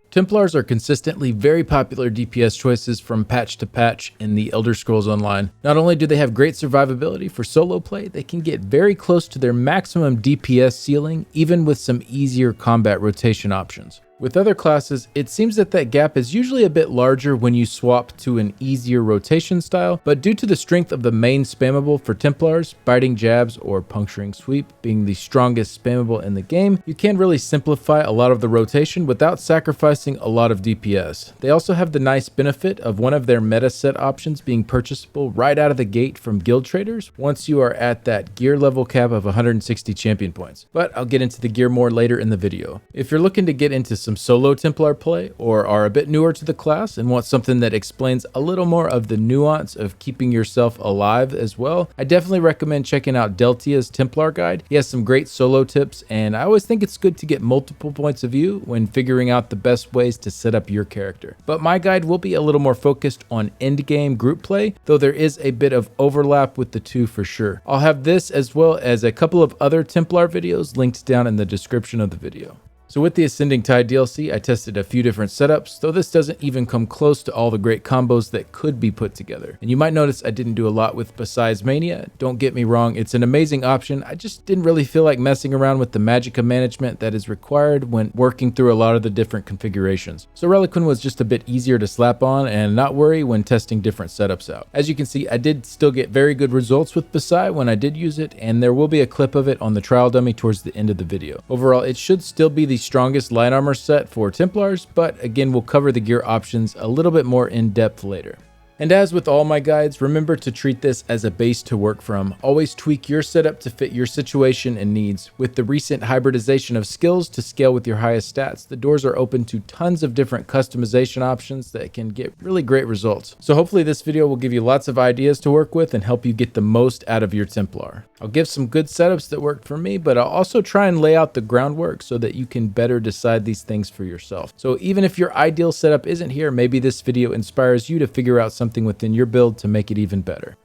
Templars are consistently very popular DPS choices from patch to patch in the Elder Scrolls Online. Not only do they have great survivability for solo play, they can get very close to their maximum DPS ceiling, even with some easier combat rotation options. With other classes, it seems that gap is usually a bit larger when you swap to an easier rotation style, but due to the strength of the main spammable for Templars, Biting Jabs or Puncturing Sweep being the strongest spammable in the game, you can really simplify a lot of the rotation without sacrificing a lot of DPS. They also have the nice benefit of one of their meta set options being purchasable right out of the gate from guild traders once you are at that gear level cap of 160 champion points. But I'll get into the gear more later in the video. If you're looking to get into some solo Templar play or are a bit newer to the class and want something that explains a little more of the nuance of keeping yourself alive as well, I definitely recommend checking out Deltia's Templar guide. He has some great solo tips, and I always think it's good to get multiple points of view when figuring out the best ways to set up your character. But my guide will be a little more focused on endgame group play, though there is a bit of overlap with the two for sure. I'll have this as well as a couple of other Templar videos linked down in the description of the video. So with the Ascending Tide DLC, I tested a few different setups, though this doesn't even come close to all the great combos that could be put together. And you might notice I didn't do a lot with Bahsei's Mania. Don't get me wrong, it's an amazing option. I just didn't really feel like messing around with the Magicka management that is required when working through a lot of the different configurations. So Relequen was just a bit easier to slap on and not worry when testing different setups out. As you can see, I did still get very good results with Bahsei when I did use it, and there will be a clip of it on the trial dummy towards the end of the video. Overall, it should still be the strongest light armor set for Templars, but again, we'll cover the gear options a little bit more in depth later. And as with all my guides, remember to treat this as a base to work from. Always tweak your setup to fit your situation and needs. With the recent hybridization of skills to scale with your highest stats, the doors are open to tons of different customization options that can get really great results. So hopefully this video will give you lots of ideas to work with and help you get the most out of your Templar. I'll give some good setups that worked for me, but I'll also try and lay out the groundwork so that you can better decide these things for yourself. So even if your ideal setup isn't here, maybe this video inspires you to figure out something within your build to make it even better.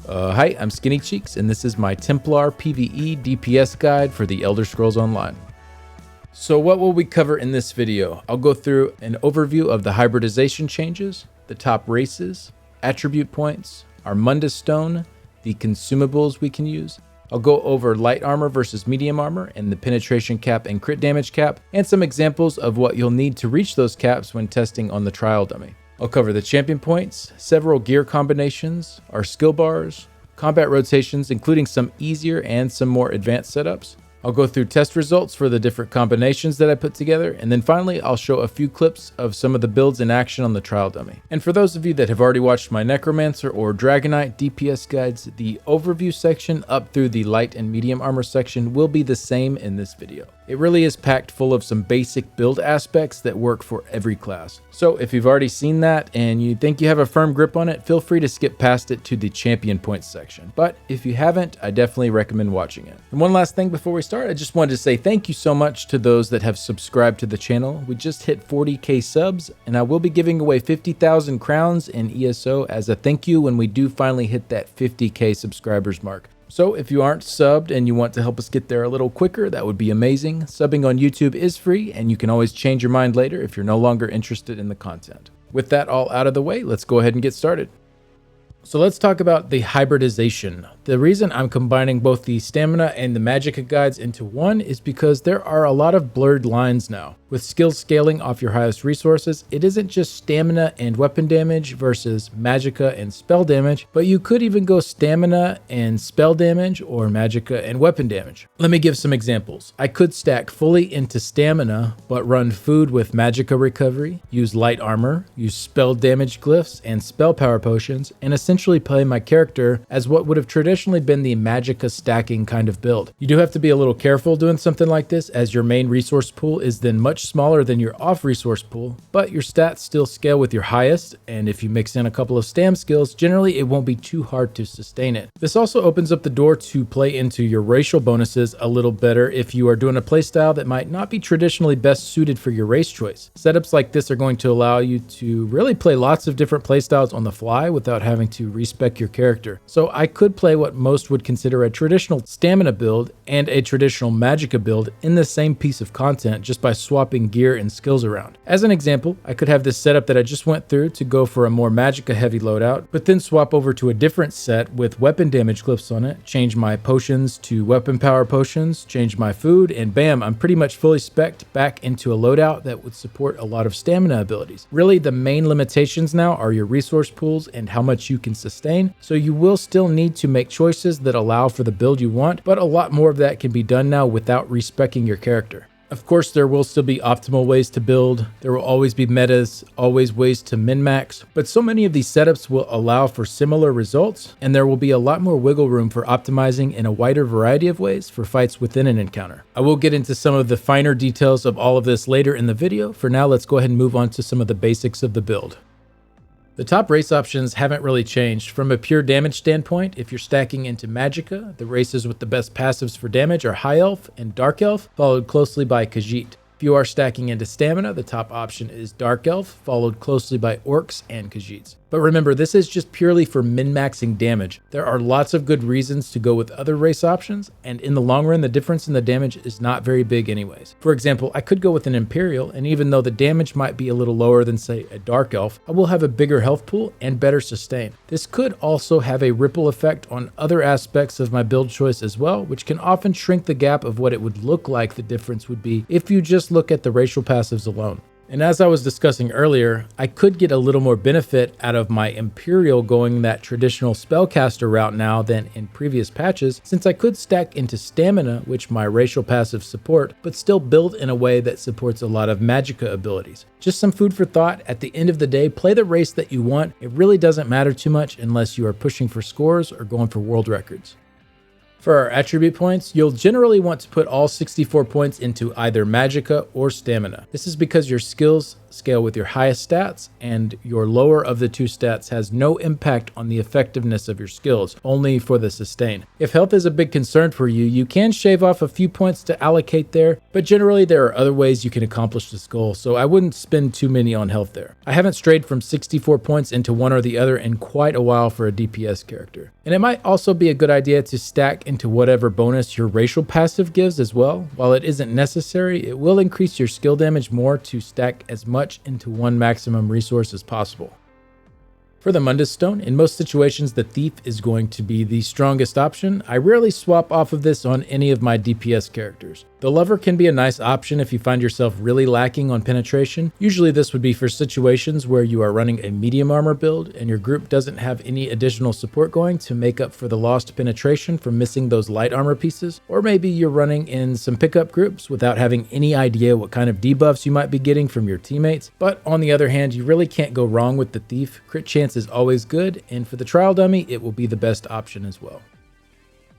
Hi, I'm Skinny Cheeks, and this is my Templar PvE DPS guide for the Elder Scrolls Online. So what will we cover in this video? I'll go through an overview of the hybridization changes, the top races, attribute points, our Mundus Stone, the consumables we can use. I'll go over light armor versus medium armor and the penetration cap and crit damage cap, and some examples of what you'll need to reach those caps when testing on the trial dummy. I'll cover the champion points, several gear combinations, our skill bars, combat rotations, including some easier and some more advanced setups. I'll go through test results for the different combinations that I put together, and then finally I'll show a few clips of some of the builds in action on the trial dummy. And for those of you that have already watched my Necromancer or Dragonite DPS guides, the overview section up through the light and medium armor section will be the same in this video. It really is packed full of some basic build aspects that work for every class. So if you've already seen that and you think you have a firm grip on it, feel free to skip past it to the champion points section. But if you haven't, I definitely recommend watching it. And one last thing before we start, I just wanted to say thank you so much to those that have subscribed to the channel. We just hit 40k subs, and I will be giving away 50,000 crowns in ESO as a thank you when we do finally hit that 50k subscribers mark. So if you aren't subbed and you want to help us get there a little quicker, that would be amazing. Subbing on YouTube is free, and you can always change your mind later if you're no longer interested in the content. With that all out of the way, let's go ahead and get started. So let's talk about the hybridization. The reason I'm combining both the stamina and the Magicka guides into one is because there are a lot of blurred lines now. With skill scaling off your highest resources, it isn't just stamina and weapon damage versus Magicka and spell damage, but you could even go stamina and spell damage or Magicka and weapon damage. Let me give some examples. I could stack fully into stamina, but run food with Magicka recovery, use light armor, use spell damage glyphs and spell power potions, and essentially play my character as what would have traditionally been the Magicka stacking kind of build. You do have to be a little careful doing something like this, as your main resource pool is then much smaller than your off resource pool, but your stats still scale with your highest, and if you mix in a couple of stam skills, generally it won't be too hard to sustain it. This also opens up the door to play into your racial bonuses a little better if you are doing a playstyle that might not be traditionally best suited for your race choice. Setups like this are going to allow you to really play lots of different playstyles on the fly without having to respec your character. So I could play what most would consider a traditional stamina build and a traditional Magicka build in the same piece of content just by swapping swapping gear and skills around. As an example, I could have this setup that I just went through to go for a more Magicka heavy loadout, but then swap over to a different set with weapon damage glyphs on it, change my potions to weapon power potions, change my food, and bam, I'm pretty much fully spec'd back into a loadout that would support a lot of stamina abilities. Really, the main limitations now are your resource pools and how much you can sustain, so you will still need to make choices that allow for the build you want, but a lot more of that can be done now without respecing your character. Of course, there will still be optimal ways to build. There will always be metas, always ways to min-max, but so many of these setups will allow for similar results, and there will be a lot more wiggle room for optimizing in a wider variety of ways for fights within an encounter. I will get into some of the finer details of all of this later in the video. For now, let's go ahead and move on to some of the basics of the build. The top race options haven't really changed. From a pure damage standpoint, if you're stacking into Magicka, the races with the best passives for damage are High Elf and Dark Elf, followed closely by Khajiit. If you are stacking into stamina, the top option is Dark Elf, followed closely by Orcs and Khajiits. But remember, this is just purely for min-maxing damage. There are lots of good reasons to go with other race options, and in the long run, the difference in the damage is not very big anyways. For example, I could go with an Imperial, and even though the damage might be a little lower than, say, a Dark Elf, I will have a bigger health pool and better sustain. This could also have a ripple effect on other aspects of my build choice as well, which can often shrink the gap of what it would look like the difference would be if you just look at the racial passives alone. And as I was discussing earlier, I could get a little more benefit out of my Imperial going that traditional spellcaster route now than in previous patches, since I could stack into stamina, which my racial passives support, but still build in a way that supports a lot of Magicka abilities. Just some food for thought. At the end of the day, play the race that you want. It really doesn't matter too much unless you are pushing for scores or going for world records. For our attribute points, you'll generally want to put all 64 points into either Magicka or Stamina. This is because your skills scale with your highest stats, and your lower of the two stats has no impact on the effectiveness of your skills, only for the sustain. If health is a big concern for you, you can shave off a few points to allocate there, but generally there are other ways you can accomplish this goal, so I wouldn't spend too many on health there. I haven't strayed from 64 points into one or the other in quite a while for a DPS character. And it might also be a good idea to stack into whatever bonus your racial passive gives as well. While it isn't necessary, it will increase your skill damage more to stack as much into one maximum resource as possible. For the Mundus Stone, in most situations the Thief is going to be the strongest option. I rarely swap off of this on any of my DPS characters. The Lover can be a nice option if you find yourself really lacking on penetration. Usually this would be for situations where you are running a medium armor build and your group doesn't have any additional support going to make up for the lost penetration from missing those light armor pieces. Or maybe you're running in some pickup groups without having any idea what kind of debuffs you might be getting from your teammates. But on the other hand, you really can't go wrong with the Thief. Crit chance is always good, and for the trial dummy, it will be the best option as well.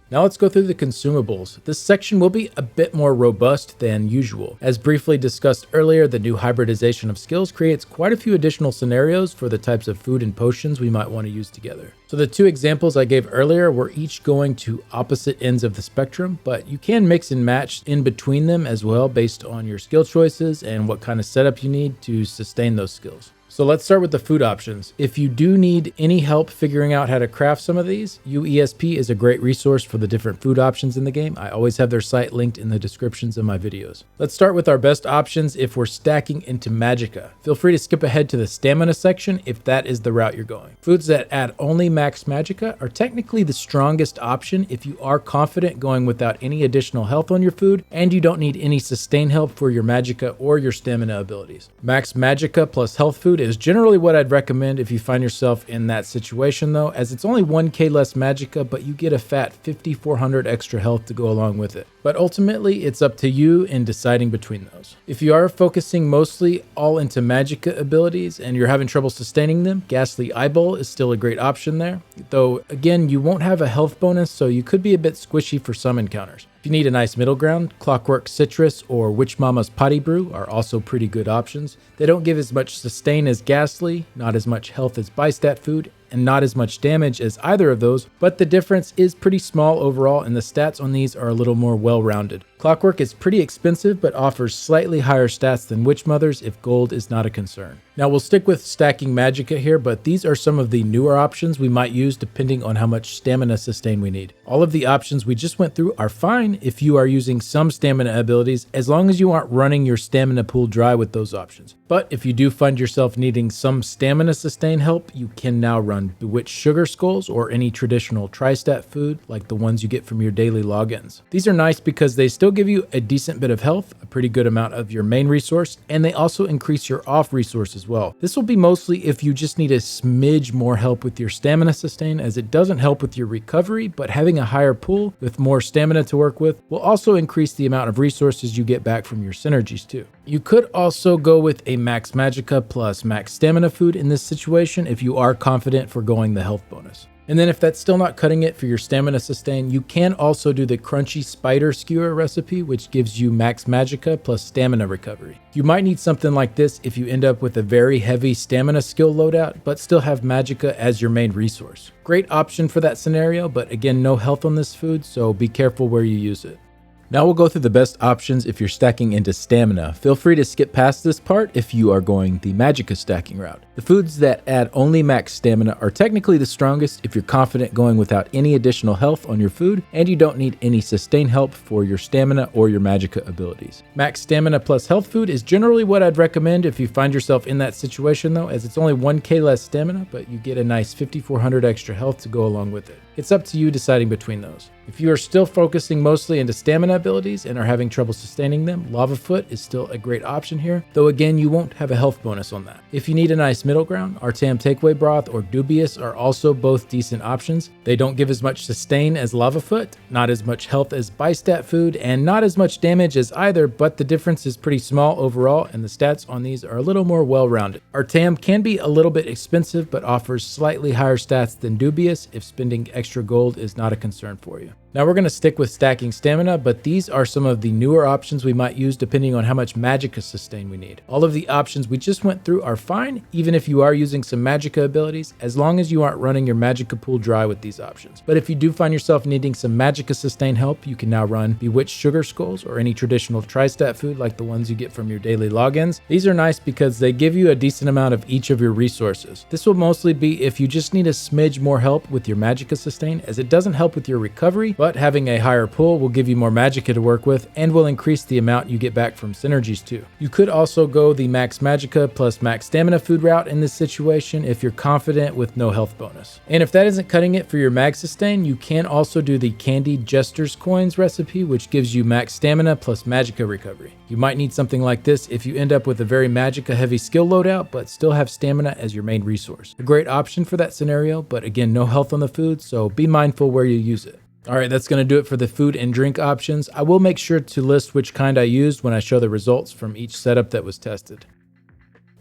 Now let's go through the consumables. This section will be a bit more robust than usual. As briefly discussed earlier, the new hybridization of skills creates quite a few additional scenarios for the types of food and potions we might want to use together. So the two examples I gave earlier were each going to opposite ends of the spectrum, but you can mix and match in between them as well based on your skill choices and what kind of setup you need to sustain those skills. So let's start with the food options. If you do need any help figuring out how to craft some of these, UESP is a great resource for the different food options in the game. I always have their site linked in the descriptions of my videos. Let's start with our best options if we're stacking into Magicka. Feel free to skip ahead to the stamina section if that is the route you're going. Foods that add only max Magicka are technically the strongest option if you are confident going without any additional health on your food and you don't need any sustain help for your Magicka or your stamina abilities. Max Magicka plus health food is generally what I'd recommend if you find yourself in that situation though, as it's only 1k less Magicka, but you get a fat 5400 extra health to go along with it. But ultimately, it's up to you in deciding between those. If you are focusing mostly all into Magicka abilities and you're having trouble sustaining them, Ghastly Eyeball is still a great option there. Though again, you won't have a health bonus, so you could be a bit squishy for some encounters. If you need a nice middle ground, Clockwork Citrus or Witch Mama's Potty Brew are also pretty good options. They don't give as much sustain as Ghastly, not as much health as Bystat Food, and not as much damage as either of those, but the difference is pretty small overall and the stats on these are a little more well-rounded. Clockwork is pretty expensive but offers slightly higher stats than Witch Mothers if gold is not a concern. Now we'll stick with stacking Magicka here, but these are some of the newer options we might use depending on how much stamina sustain we need. All of the options we just went through are fine if you are using some stamina abilities, as long as you aren't running your stamina pool dry with those options. But if you do find yourself needing some stamina sustain help, you can now run Bewitched Sugar Skulls or any traditional tri-stat food like the ones you get from your daily logins. These are nice because they still give you a decent bit of health, a pretty good amount of your main resource, and they also increase your off resource as well. This will be mostly if you just need a smidge more help with your stamina sustain, as it doesn't help with your recovery, but having a higher pool with more stamina to work with will also increase the amount of resources you get back from your synergies too. You could also go with a max Magicka plus max stamina food in this situation if you are confident for going the health bonus. And then if that's still not cutting it for your stamina sustain, you can also do the crunchy spider skewer recipe, which gives you max Magicka plus stamina recovery. You might need something like this if you end up with a very heavy stamina skill loadout, but still have Magicka as your main resource. Great option for that scenario, but again, no health on this food, so be careful where you use it. Now we'll go through the best options if you're stacking into stamina. Feel free to skip past this part if you are going the Magicka stacking route. The foods that add only max stamina are technically the strongest if you're confident going without any additional health on your food and you don't need any sustain help for your stamina or your Magicka abilities. Max stamina plus health food is generally what I'd recommend if you find yourself in that situation though, as it's only 1k less stamina, but you get a nice 5400 extra health to go along with it. It's up to you deciding between those. If you are still focusing mostly into stamina abilities and are having trouble sustaining them, Lava Foot is still a great option here, though again you won't have a health bonus on that. If you need a nice middle ground, Artam Takeaway Broth or Dubious are also both decent options. They don't give as much sustain as Lava Foot, not as much health as Bystat Food, and not as much damage as either, but the difference is pretty small overall and the stats on these are a little more well-rounded. Artam can be a little bit expensive but offers slightly higher stats than Dubious if spending extra gold is not a concern for you. Now we're going to stick with stacking stamina, but these are some of the newer options we might use depending on how much Magicka sustain we need. All of the options we just went through are fine, even if you are using some Magicka abilities, as long as you aren't running your Magicka pool dry with these options. But if you do find yourself needing some Magicka sustain help, you can now run Bewitched Sugar Skulls or any traditional tri-stat food like the ones you get from your daily logins. These are nice because they give you a decent amount of each of your resources. This will mostly be if you just need a smidge more help with your Magicka sustain, as it doesn't help with your recovery, but having a higher pool will give you more Magicka to work with and will increase the amount you get back from synergies too. You could also go the max Magicka plus max stamina food route in this situation if you're confident with no health bonus. And if that isn't cutting it for your mag sustain, you can also do the Candied Jester's Coins recipe, which gives you max stamina plus Magicka recovery. You might need something like this if you end up with a very Magicka heavy skill loadout but still have stamina as your main resource. A great option for that scenario, but again, no health on the food, so be mindful where you use it. Alright, that's going to do it for the food and drink options. I will make sure to list which kind I used when I show the results from each setup that was tested.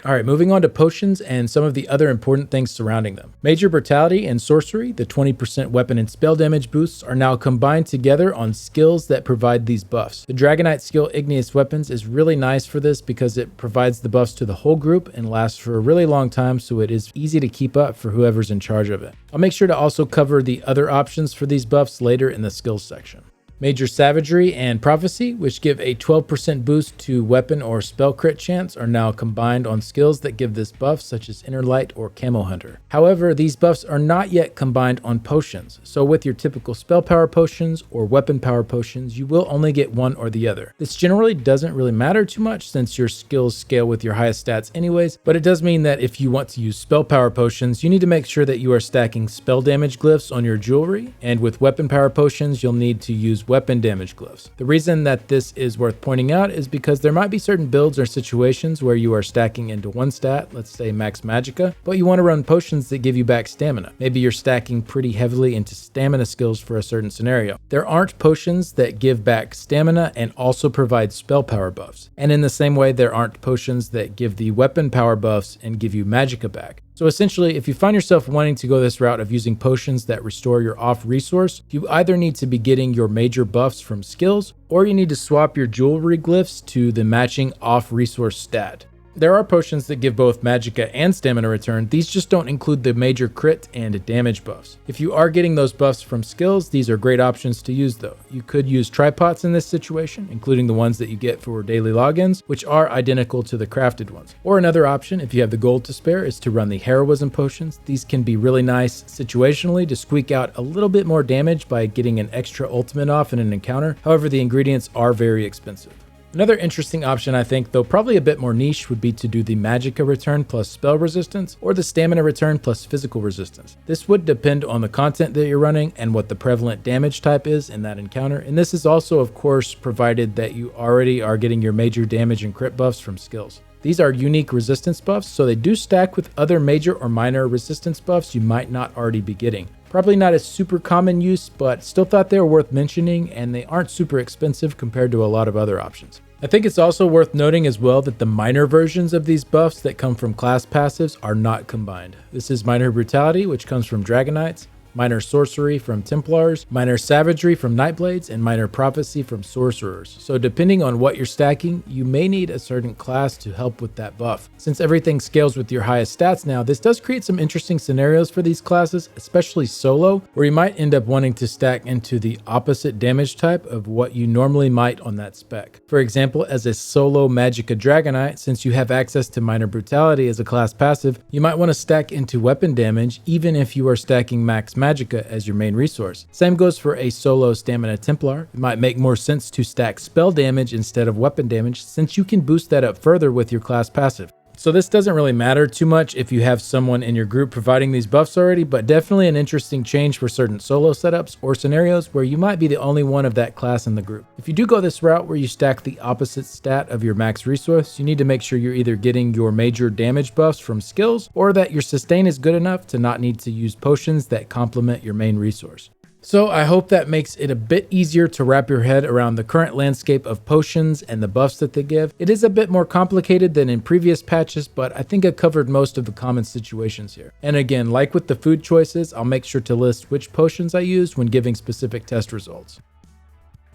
Alright, moving on to potions and some of the other important things surrounding them. Major Brutality and Sorcery, the 20% weapon and spell damage boosts, are now combined together on skills that provide these buffs. The Dragonite skill Igneous Weapons is really nice for this because it provides the buffs to the whole group and lasts for a really long time, so it is easy to keep up for whoever's in charge of it. I'll make sure to also cover the other options for these buffs later in the skills section. Major Savagery and Prophecy, which give a 12% boost to weapon or spell crit chance, are now combined on skills that give this buff, such as Inner Light or Camo Hunter. However, these buffs are not yet combined on potions, so with your typical spell power potions or weapon power potions, you will only get one or the other. This generally doesn't really matter too much since your skills scale with your highest stats anyways, but it does mean that if you want to use spell power potions, you need to make sure that you are stacking spell damage glyphs on your jewelry, and with weapon power potions, you'll need to use weapon damage glyphs. The reason that this is worth pointing out is because there might be certain builds or situations where you are stacking into one stat, let's say max Magicka, but you want to run potions that give you back stamina. Maybe you're stacking pretty heavily into stamina skills for a certain scenario. There aren't potions that give back stamina and also provide spell power buffs. And in the same way, there aren't potions that give the weapon power buffs and give you Magicka back. So essentially, if you find yourself wanting to go this route of using potions that restore your off resource, you either need to be getting your major buffs from skills, or you need to swap your jewelry glyphs to the matching off resource stat. There are potions that give both Magicka and stamina return. These just don't include the major crit and damage buffs. If you are getting those buffs from skills, these are great options to use though. You could use tripots in this situation, including the ones that you get for daily logins, which are identical to the crafted ones. Or another option, if you have the gold to spare, is to run the heroism potions. These can be really nice situationally to squeak out a little bit more damage by getting an extra ultimate off in an encounter. However, the ingredients are very expensive. Another interesting option I think, though probably a bit more niche, would be to do the Magicka return plus spell resistance or the stamina return plus physical resistance. This would depend on the content that you're running and what the prevalent damage type is in that encounter, and this is also of course provided that you already are getting your major damage and crit buffs from skills. These are unique resistance buffs, so they do stack with other major or minor resistance buffs you might not already be getting. Probably not a super common use, but still thought they were worth mentioning, and they aren't super expensive compared to a lot of other options. I think it's also worth noting as well that the minor versions of these buffs that come from class passives are not combined. This is Minor Brutality, which comes from Dragonites, Minor Sorcery from Templars, Minor Savagery from Nightblades, and Minor Prophecy from Sorcerers. So depending on what you're stacking, you may need a certain class to help with that buff. Since everything scales with your highest stats now, this does create some interesting scenarios for these classes, especially solo, where you might end up wanting to stack into the opposite damage type of what you normally might on that spec. For example, as a solo Magicka Dragonite, since you have access to Minor Brutality as a class passive, you might want to stack into weapon damage even if you are stacking max Magicka as your main resource. Same goes for a solo Stamina Templar. It might make more sense to stack spell damage instead of weapon damage, since you can boost that up further with your class passive. So this doesn't really matter too much if you have someone in your group providing these buffs already, but definitely an interesting change for certain solo setups or scenarios where you might be the only one of that class in the group. If you do go this route where you stack the opposite stat of your max resource, you need to make sure you're either getting your major damage buffs from skills or that your sustain is good enough to not need to use potions that complement your main resource. So I hope that makes it a bit easier to wrap your head around the current landscape of potions and the buffs that they give. It is a bit more complicated than in previous patches, but I think I covered most of the common situations here. And again, like with the food choices, I'll make sure to list which potions I used when giving specific test results.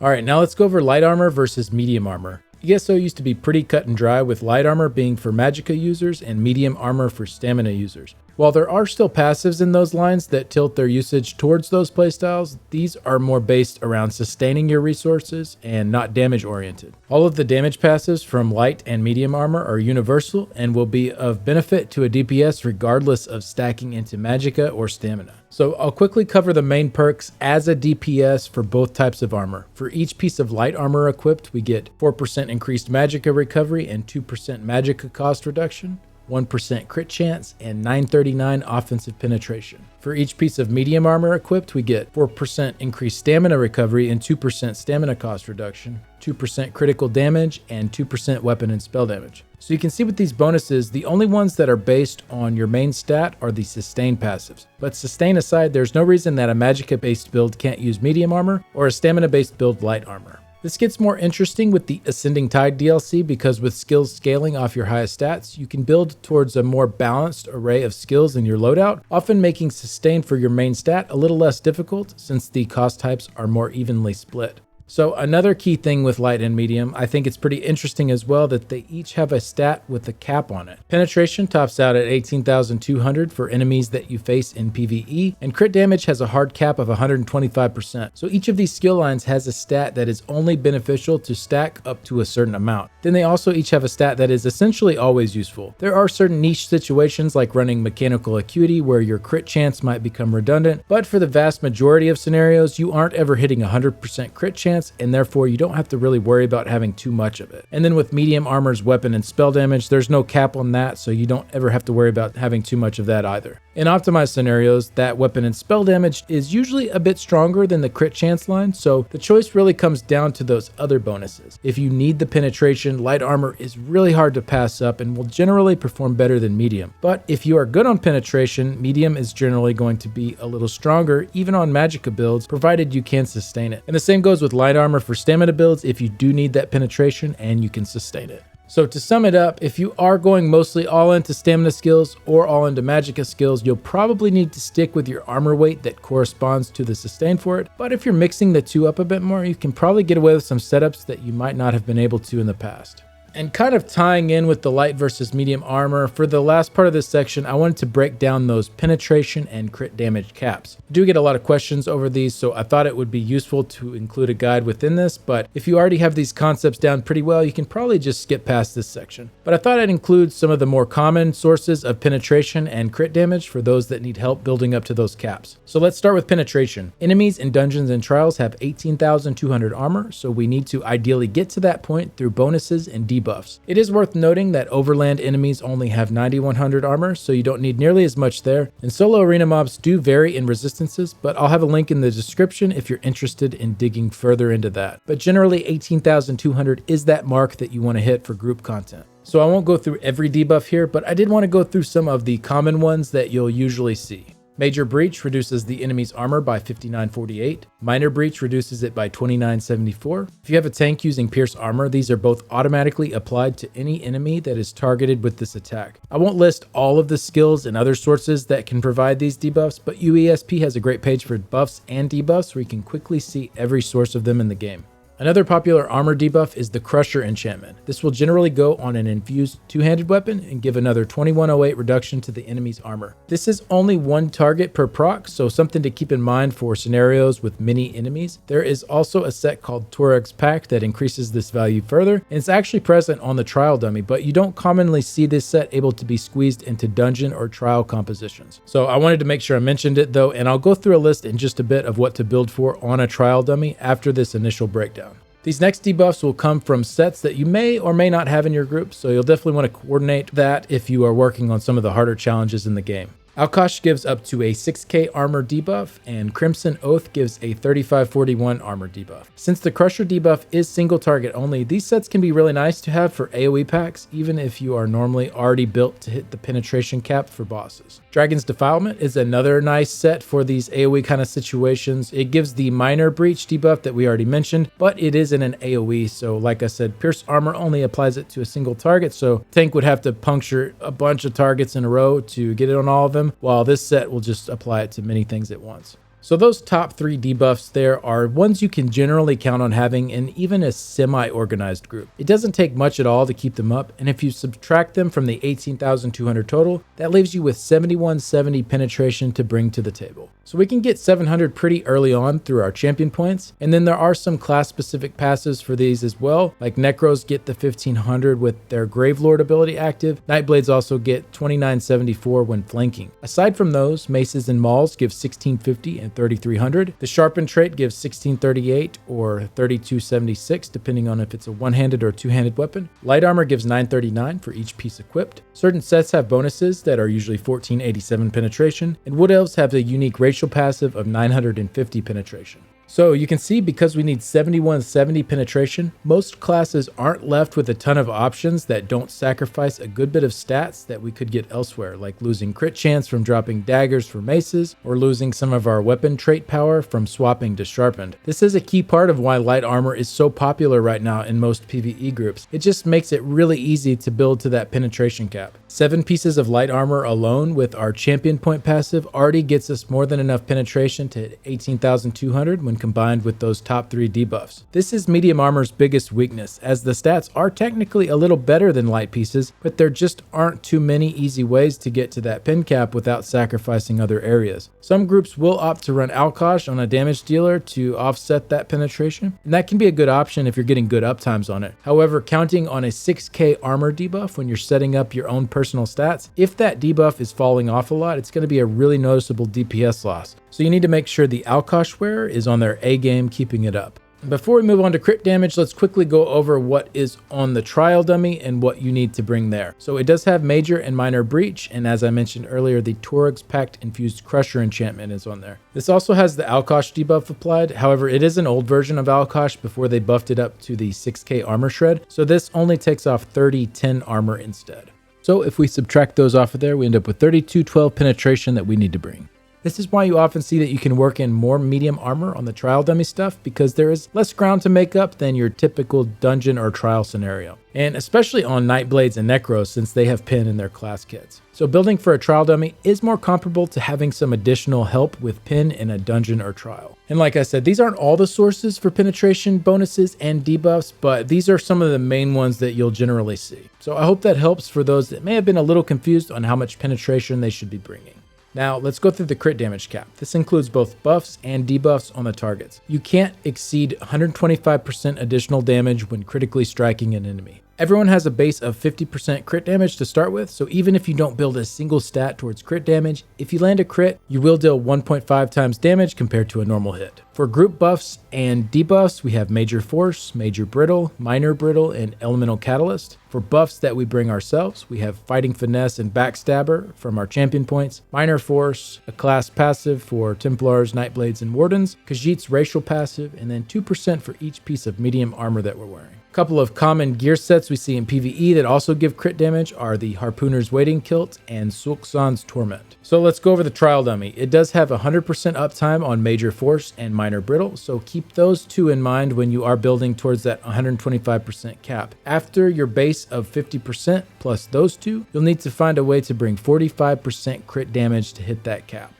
Alright, now let's go over light armor versus medium armor. ESO used to be pretty cut and dry, with light armor being for Magicka users and medium armor for stamina users. While there are still passives in those lines that tilt their usage towards those playstyles, these are more based around sustaining your resources and not damage oriented. All of the damage passives from light and medium armor are universal and will be of benefit to a DPS regardless of stacking into Magicka or stamina. So I'll quickly cover the main perks as a DPS for both types of armor. For each piece of light armor equipped, we get 4% increased Magicka recovery and 2% Magicka cost reduction, 1% crit chance, and 939 offensive penetration. For each piece of medium armor equipped, we get 4% increased stamina recovery and 2% stamina cost reduction, 2% critical damage, and 2% weapon and spell damage. So you can see with these bonuses, the only ones that are based on your main stat are the sustain passives. But sustain aside, there's no reason that a Magicka based build can't use medium armor or a stamina based build light armor. This gets more interesting with the Ascending Tide DLC because with skills scaling off your highest stats, you can build towards a more balanced array of skills in your loadout, often making sustain for your main stat a little less difficult since the cost types are more evenly split. So another key thing with light and medium, I think it's pretty interesting as well that they each have a stat with a cap on it. Penetration tops out at 18,200 for enemies that you face in PvE, and crit damage has a hard cap of 125%. So each of these skill lines has a stat that is only beneficial to stack up to a certain amount. Then they also each have a stat that is essentially always useful. There are certain niche situations like running mechanical acuity where your crit chance might become redundant, but for the vast majority of scenarios, you aren't ever hitting 100% crit chance, and therefore you don't have to really worry about having too much of it. And then with medium armor's weapon and spell damage, there's no cap on that, so you don't ever have to worry about having too much of that either. In optimized scenarios, that weapon and spell damage is usually a bit stronger than the crit chance line, so the choice really comes down to those other bonuses. If you need the penetration, light armor is really hard to pass up and will generally perform better than medium. But if you are good on penetration, medium is generally going to be a little stronger, even on Magicka builds, provided you can sustain it. And the same goes with light armor for stamina builds if you do need that penetration and you can sustain it. So to sum it up, if you are going mostly all into stamina skills or all into Magicka skills, you'll probably need to stick with your armor weight that corresponds to the sustain for it. But if you're mixing the two up a bit more, you can probably get away with some setups that you might not have been able to in the past. And kind of tying in with the light versus medium armor, for the last part of this section, I wanted to break down those penetration and crit damage caps. I do get a lot of questions over these, so I thought it would be useful to include a guide within this, but if you already have these concepts down pretty well, you can probably just skip past this section. But I thought I'd include some of the more common sources of penetration and crit damage for those that need help building up to those caps. So let's start with penetration. Enemies in dungeons and trials have 18,200 armor, so we need to ideally get to that point through bonuses and debuffs. It is worth noting that overland enemies only have 9,100 armor, so you don't need nearly as much there, and solo arena mobs do vary in resistances, but I'll have a link in the description if you're interested in digging further into that. But generally 18,200 is that mark that you want to hit for group content. So I won't go through every debuff here, but I did want to go through some of the common ones that you'll usually see. Major Breach reduces the enemy's armor by 5948. Minor Breach reduces it by 2974. If you have a tank using Pierce armor, these are both automatically applied to any enemy that is targeted with this attack. I won't list all of the skills and other sources that can provide these debuffs, but UESP has a great page for buffs and debuffs where you can quickly see every source of them in the game. Another popular armor debuff is the Crusher enchantment. This will generally go on an infused two-handed weapon and give another 2108 reduction to the enemy's armor. This is only one target per proc, so something to keep in mind for scenarios with many enemies. There is also a set called Torag's Pact that increases this value further, and it's actually present on the trial dummy, but you don't commonly see this set able to be squeezed into dungeon or trial compositions. So I wanted to make sure I mentioned it though, and I'll go through a list in just a bit of what to build for on a trial dummy after this initial breakdown. These next debuffs will come from sets that you may or may not have in your group, so you'll definitely want to coordinate that if you are working on some of the harder challenges in the game. Alkosh gives up to a 6k armor debuff, and Crimson Oath gives a 3541 armor debuff. Since the Crusher debuff is single target only, these sets can be really nice to have for AoE packs, even if you are normally already built to hit the penetration cap for bosses. Dragon's Defilement is another nice set for these AoE kind of situations. It gives the Minor Breach debuff that we already mentioned, but it is in an AoE, so like I said, Pierce armor only applies it to a single target, so tank would have to puncture a bunch of targets in a row to get it on all of them, while this set will just apply it to many things at once. So those top three debuffs there are ones you can generally count on having in even a semi-organized group. It doesn't take much at all to keep them up, and if you subtract them from the 18,200 total, that leaves you with 7170 penetration to bring to the table. So we can get 700 pretty early on through our champion points, and then there are some class-specific passes for these as well, like Necros get the 1500 with their Gravelord ability active. Nightblades also get 2974 when flanking. Aside from those, Maces and Mauls give 1650 and 3300. The Sharpen trait gives 1638 or 3276 depending on if it's a one-handed or two-handed weapon. Light armor gives 939 for each piece equipped. Certain sets have bonuses that are usually 1487 penetration, and Wood Elves have a unique racial passive of 950 penetration. So you can see, because we need 7170 penetration, most classes aren't left with a ton of options that don't sacrifice a good bit of stats that we could get elsewhere, like losing crit chance from dropping daggers for maces, or losing some of our weapon trait power from swapping to sharpened. This is a key part of why light armor is so popular right now in most PvE groups. It just makes it really easy to build to that penetration cap. 7 pieces of light armor alone with our champion point passive already gets us more than enough penetration to hit 18,200 when combined with those top 3 debuffs. This is medium armor's biggest weakness, as the stats are technically a little better than light pieces, but there just aren't too many easy ways to get to that pen cap without sacrificing other areas. Some groups will opt to run Alkosh on a damage dealer to offset that penetration, and that can be a good option if you're getting good uptimes on it. However, counting on a 6k armor debuff when you're setting up your own personal stats, if that debuff is falling off a lot, it's going to be a really noticeable DPS loss. So you need to make sure the Alkosh wearer is on their A game keeping it up. Before we move on to crit damage, let's quickly go over what is on the trial dummy and what you need to bring there. So it does have Major and Minor Breach, and as I mentioned earlier, the Torag's Pact infused Crusher enchantment is on there. This also has the Alkosh debuff applied. However, it is an old version of Alkosh before they buffed it up to the 6k armor shred, so this only takes off 3010 armor instead. So if we subtract those off of there, we end up with 3212 penetration that we need to bring. This is why you often see that you can work in more medium armor on the trial dummy stuff, because there is less ground to make up than your typical dungeon or trial scenario. And especially on Nightblades and Necros, since they have pin in their class kits. So building for a trial dummy is more comparable to having some additional help with pin in a dungeon or trial. And like I said, these aren't all the sources for penetration bonuses and debuffs, but these are some of the main ones that you'll generally see. So I hope that helps for those that may have been a little confused on how much penetration they should be bringing. Now, let's go through the crit damage cap. This includes both buffs and debuffs on the targets. You can't exceed 125% additional damage when critically striking an enemy. Everyone has a base of 50% crit damage to start with, so even if you don't build a single stat towards crit damage, if you land a crit, you will deal 1.5 times damage compared to a normal hit. For group buffs and debuffs, we have Major Force, Major Brittle, Minor Brittle, and Elemental Catalyst. For buffs that we bring ourselves, we have Fighting Finesse and Backstabber from our champion points, Minor Force, a class passive for Templars, Nightblades, and Wardens, Khajiit's racial passive, and then 2% for each piece of medium armor that we're wearing. A couple of common gear sets we see in PvE that also give crit damage are the Harpooner's Waiting Kilt and Sulksan's Torment. So let's go over the trial dummy. It does have 100% uptime on Major Force and Minor Brittle, so keep those two in mind when you are building towards that 125% cap. After your base of 50% plus those two, you'll need to find a way to bring 45% crit damage to hit that cap.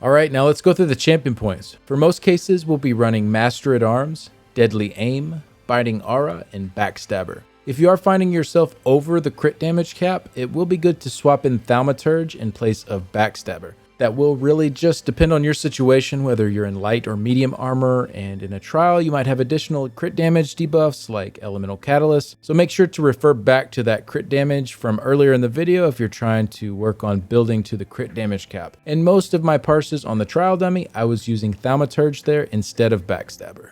Alright, now let's go through the champion points. For most cases, we'll be running Master at Arms, Deadly Aim, Biting Aura, and Backstabber. If you are finding yourself over the crit damage cap, it will be good to swap in Thaumaturge in place of Backstabber. That will really just depend on your situation, whether you're in light or medium armor, and in a trial you might have additional crit damage debuffs like Elemental Catalyst, so make sure to refer back to that crit damage from earlier in the video if you're trying to work on building to the crit damage cap. In most of my parses on the trial dummy, I was using Thaumaturge there instead of Backstabber.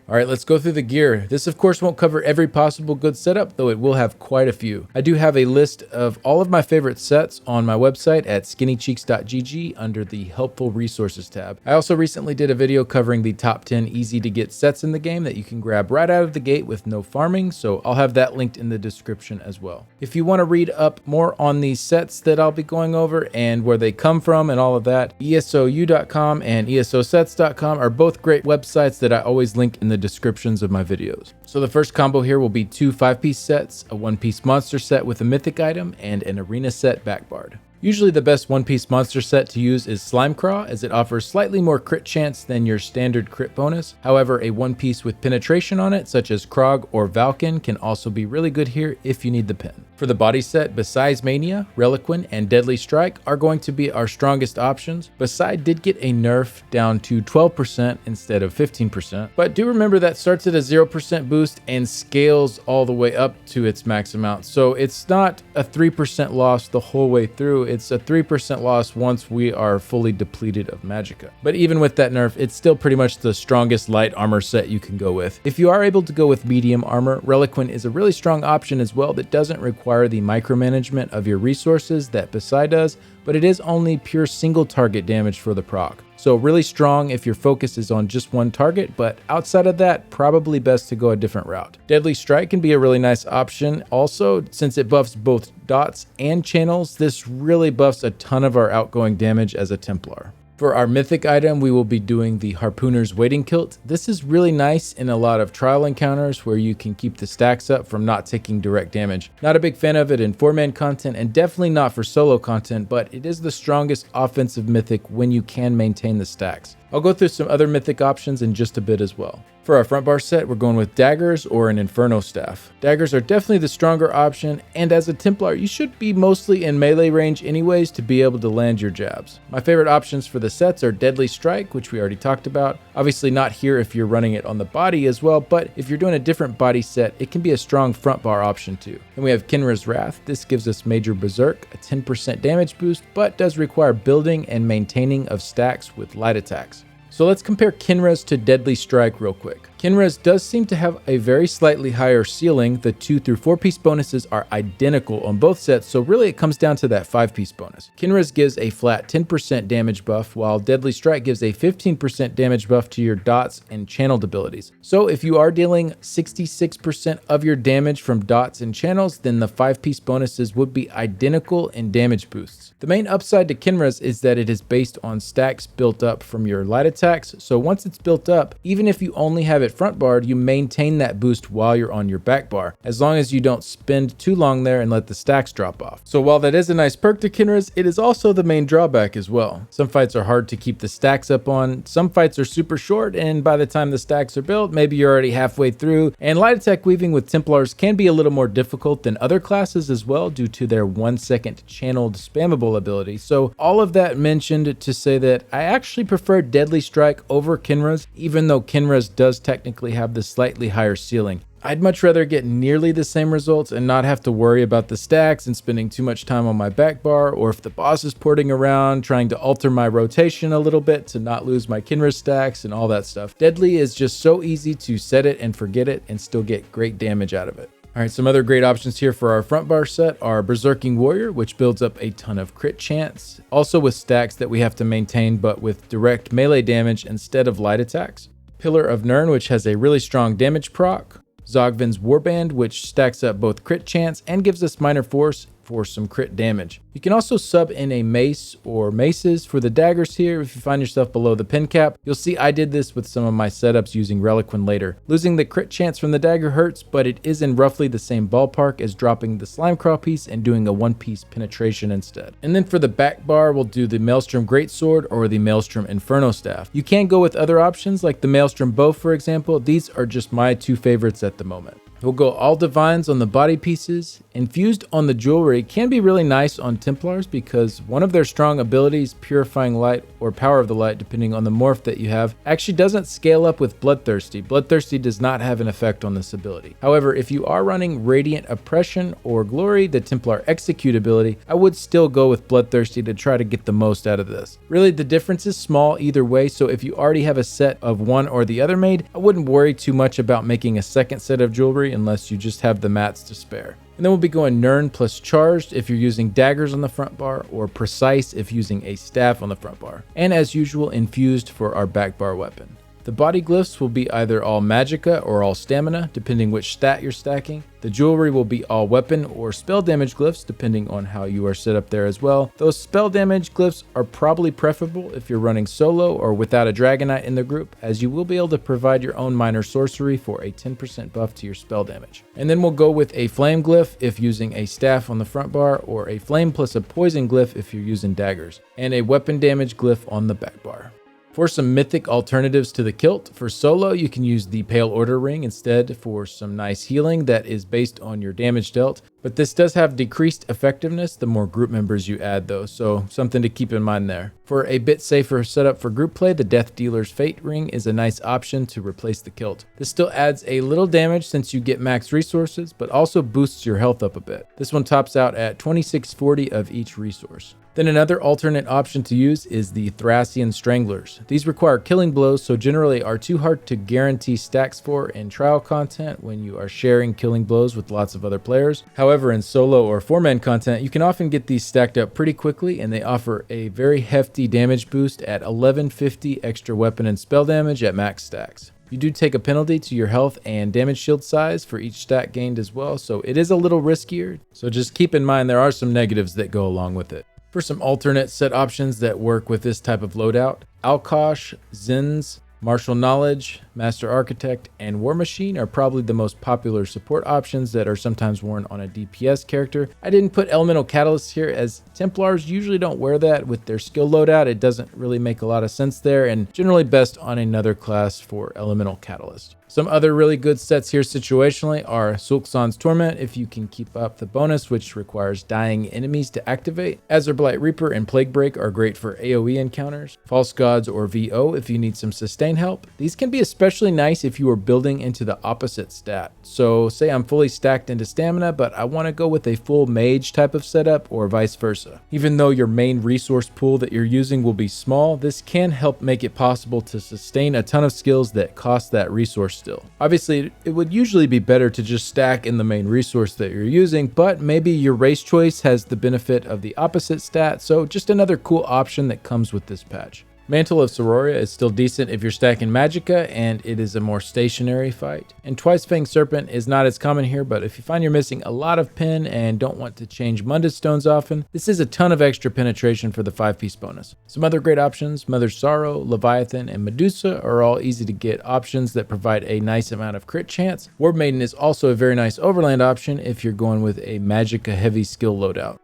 Alright, let's go through the gear. This of course won't cover every possible good setup, though it will have quite a few. I do have a list of all of my favorite sets on my website at skinnycheeks.gg under the Helpful Resources tab. I also recently did a video covering the top 10 easy to get sets in the game that you can grab right out of the gate with no farming, so I'll have that linked in the description as well. If you want to read up more on these sets that I'll be going over and where they come from and all of that, ESOU.com and ESOsets.com are both great websites that I always link in the descriptions of my videos. So the first combo here will be 2 5-piece sets, a 1-piece monster set with a mythic item, and an arena set backbarred. Usually the best 1-piece monster set to use is Slimecraw, as it offers slightly more crit chance than your standard crit bonus. However, a 1-piece with penetration on it, such as Krog or Valken, can also be really good here if you need the pin. For the body set, Bahsei's Mania, Relequen, and Deadly Strike are going to be our strongest options. Bahsei did get a nerf down to 12% instead of 15%, but do remember that starts at a 0% boost and scales all the way up to its max amount. So it's not a 3% loss the whole way through, it's a 3% loss once we are fully depleted of Magicka. But even with that nerf, it's still pretty much the strongest light armor set you can go with. If you are able to go with medium armor, Relequen is a really strong option as well that doesn't require the micromanagement of your resources that Bahsei does, but it is only pure single target damage for the proc. So really strong if your focus is on just one target, but outside of that, probably best to go a different route. Deadly Strike can be a really nice option also, since it buffs both dots and channels. This really buffs a ton of our outgoing damage as a Templar. For our mythic item, we will be doing the Harpooner's Waiting Kilt. This is really nice in a lot of trial encounters where you can keep the stacks up from not taking direct damage. Not a big fan of it in 4-man content, and definitely not for solo content, but it is the strongest offensive mythic when you can maintain the stacks. I'll go through some other mythic options in just a bit as well. For our front bar set, we're going with daggers or an Inferno staff. Daggers are definitely the stronger option, and as a Templar, you should be mostly in melee range anyways to be able to land your jabs. My favorite options for the sets are Deadly Strike, which we already talked about. Obviously not here if you're running it on the body as well, but if you're doing a different body set, it can be a strong front bar option too. Then we have Kinra's Wrath. This gives us Major Berserk, a 10% damage boost, but does require building and maintaining of stacks with light attacks. So let's compare Kinra's to Deadly Strike real quick. Kinra's does seem to have a very slightly higher ceiling. The 2 through 4 piece bonuses are identical on both sets, so really it comes down to that 5 piece bonus. Kinra's gives a flat 10% damage buff, while Deadly Strike gives a 15% damage buff to your dots and channeled abilities. So if you are dealing 66% of your damage from dots and channels, then the 5 piece bonuses would be identical in damage boosts. The main upside to Kinra's is that it is based on stacks built up from your light attacks, so once it's built up, even if you only have it front barred, you maintain that boost while you're on your back bar, as long as you don't spend too long there and let the stacks drop off. So while that is a nice perk to Kinra's, it is also the main drawback as well. Some fights are hard to keep the stacks up on, some fights are super short, and by the time the stacks are built, maybe you're already halfway through, and light attack weaving with Templars can be a little more difficult than other classes as well due to their 1-second channeled spammable ability. So all of that mentioned to say that I actually prefer Deadly Strike over Kinra's, even though Kinra's does technically have the slightly higher ceiling. I'd much rather get nearly the same results and not have to worry about the stacks and spending too much time on my back bar, or if the boss is porting around, trying to alter my rotation a little bit to not lose my Kinra stacks and all that stuff. Deadly is just so easy to set it and forget it and still get great damage out of it. All right, some other great options here for our front bar set are Berserking Warrior, which builds up a ton of crit chance, also with stacks that we have to maintain but with direct melee damage instead of light attacks. Pillar of Nirn, which has a really strong damage proc. Zogvin's Warband, which stacks up both crit chance and gives us minor force for some crit damage. You can also sub in a mace or maces for the daggers here if you find yourself below the pin cap. You'll see I did this with some of my setups using Relequen later. Losing the crit chance from the dagger hurts, but it is in roughly the same ballpark as dropping the slime crawl piece and doing a 1-piece penetration instead. And then for the back bar, we'll do the Maelstrom Greatsword or the Maelstrom Inferno Staff. You can go with other options like the Maelstrom Bow, for example. These are just my 2 favorites at the moment. We'll go all divines on the body pieces. Infused on the jewelry can be really nice on Templars because one of their strong abilities, Purifying Light or Power of the Light, depending on the morph that you have, actually doesn't scale up with Bloodthirsty. Bloodthirsty does not have an effect on this ability. However, if you are running Radiant Oppression or Glory, the Templar Execute ability, I would still go with Bloodthirsty to try to get the most out of this. Really, the difference is small either way, so if you already have a set of one or the other made, I wouldn't worry too much about making a second set of jewelry unless you just have the mats to spare. And then we'll be going Nirn plus Charged if you're using daggers on the front bar, or Precise if using a staff on the front bar. And as usual, Infused for our back bar weapon. The body glyphs will be either all Magicka or all Stamina, depending which stat you're stacking. The jewelry will be all weapon or spell damage glyphs, depending on how you are set up there as well. Those spell damage glyphs are probably preferable if you're running solo or without a Dragonite in the group, as you will be able to provide your own minor sorcery for a 10% buff to your spell damage. And then we'll go with a flame glyph if using a staff on the front bar, or a flame plus a poison glyph if you're using daggers, and a weapon damage glyph on the back bar. For some mythic alternatives to the kilt, for solo you can use the Pale Order Ring instead for some nice healing that is based on your damage dealt, but this does have decreased effectiveness the more group members you add though, so something to keep in mind there. For a bit safer setup for group play, the Death Dealer's Fate Ring is a nice option to replace the kilt. This still adds a little damage since you get max resources, but also boosts your health up a bit. This one tops out at 2640 of each resource. Then another alternate option to use is the Thracian Stranglers. These require killing blows, so generally are too hard to guarantee stacks for in trial content when you are sharing killing blows with lots of other players. However, in solo or 4-man content, you can often get these stacked up pretty quickly, and they offer a very hefty damage boost at 1150 extra weapon and spell damage at max stacks. You do take a penalty to your health and damage shield size for each stack gained as well, so it is a little riskier. So just keep in mind there are some negatives that go along with it. For some alternate set options that work with this type of loadout, Alkosh, Zins, Martial Knowledge, Master Architect, and War Machine are probably the most popular support options that are sometimes worn on a DPS character. I didn't put Elemental Catalyst here as Templars usually don't wear that with their skill loadout. It doesn't really make a lot of sense there, and generally best on another class for Elemental Catalyst. Some other really good sets here situationally are Sulksan's Torment if you can keep up the bonus, which requires dying enemies to activate. Azurblight Reaper and Plague Break are great for AoE encounters. False Gods or VO if you need some sustain help. These can be especially especially nice if you are building into the opposite stat. So say I'm fully stacked into stamina, but I want to go with a full mage type of setup or vice versa. Even though your main resource pool that you're using will be small, this can help make it possible to sustain a ton of skills that cost that resource still. Obviously, it would usually be better to just stack in the main resource that you're using, but maybe your race choice has the benefit of the opposite stat, so just another cool option that comes with this patch. Mantle of Sororia is still decent if you're stacking Magicka, and it is a more stationary fight. And Twice Fanged Serpent is not as common here, but if you find you're missing a lot of pen and don't want to change Mundus Stones often, this is a ton of extra penetration for the 5-piece bonus. Some other great options, Mother's Sorrow, Leviathan, and Medusa are all easy to get options that provide a nice amount of crit chance. Ward Maiden is also a very nice overland option if you're going with a Magicka heavy skill loadout.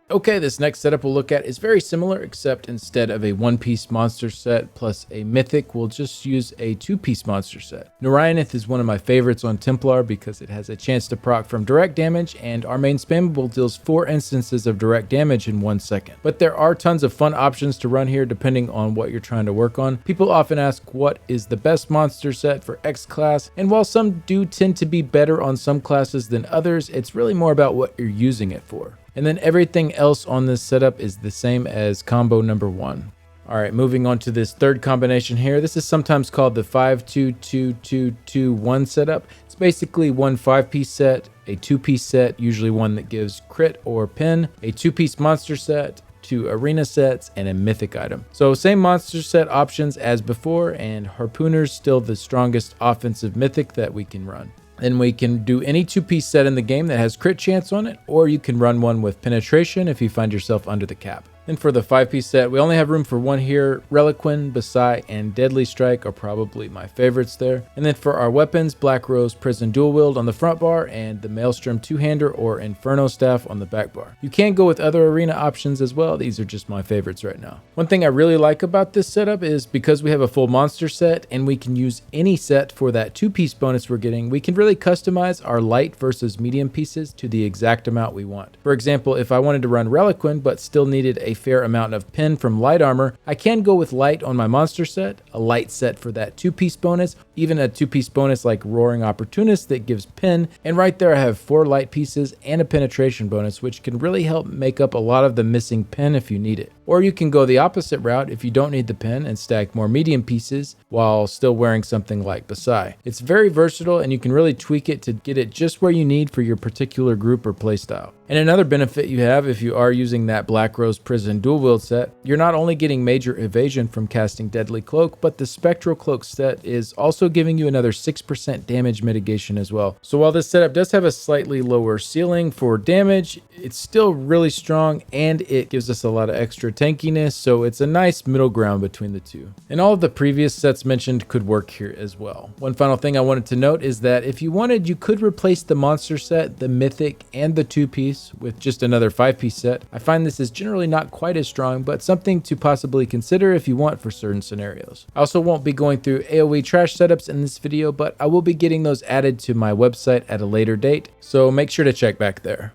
Okay, this next setup we'll look at is very similar, except instead of a 1-piece monster set plus a mythic, we'll just use a 2-piece monster set. Narayaneth is one of my favorites on Templar because it has a chance to proc from direct damage, and our main spammable deals 4 instances of direct damage in 1 second. But there are tons of fun options to run here depending on what you're trying to work on. People often ask what is the best monster set for X class, and while some do tend to be better on some classes than others, it's really more about what you're using it for. And then everything else on this setup is the same as combo number 1. Alright, moving on to this third combination here. This is sometimes called the 5-2-2-2-2-1 setup. It's basically one 5-piece set, a 2-piece set, usually one that gives crit or pen, a 2-piece monster set, 2 arena sets, and a mythic item. So same monster set options as before, and Harpooner's still the strongest offensive mythic that we can run. Then we can do any 2-piece set in the game that has crit chance on it, or you can run one with penetration if you find yourself under the cap. Then for the 5-piece set, we only have room for one here. Relequen, Bahsei, and Deadly Strike are probably my favorites there. And then for our weapons, Blackrose Prison Dual Wield on the front bar, and the Maelstrom 2-hander or Inferno Staff on the back bar. You can go with other arena options as well. These are just my favorites right now. One thing I really like about this setup is because we have a full monster set and we can use any set for that 2-piece bonus we're getting, we can really customize our light versus medium pieces to the exact amount we want. For example, if I wanted to run Relequen but still needed a fair amount of pen from light armor, I can go with light on my monster set, a light set for that 2-piece bonus, even a 2-piece bonus like Roaring Opportunist that gives pen, and right there I have 4 light pieces and a penetration bonus, which can really help make up a lot of the missing pen if you need it. Or you can go the opposite route if you don't need the pen and stack more medium pieces while still wearing something like Bahsei. It's very versatile and you can really tweak it to get it just where you need for your particular group or playstyle. And another benefit you have if you are using that Blackrose Prison Dual Wield set, you're not only getting major evasion from casting Deadly Cloak, but the Spectral Cloak set is also giving you another 6% damage mitigation as well. So while this setup does have a slightly lower ceiling for damage, it's still really strong and it gives us a lot of extra tankiness, so it's a nice middle ground between the two. And all of the previous sets mentioned could work here as well. One final thing I wanted to note is that if you wanted, you could replace the monster set, the mythic, and the 2-piece with just another 5-piece set. I find this is generally not quite as strong, but something to possibly consider if you want for certain scenarios. I also won't be going through AoE trash setups in this video, but I will be getting those added to my website at a later date, so make sure to check back there.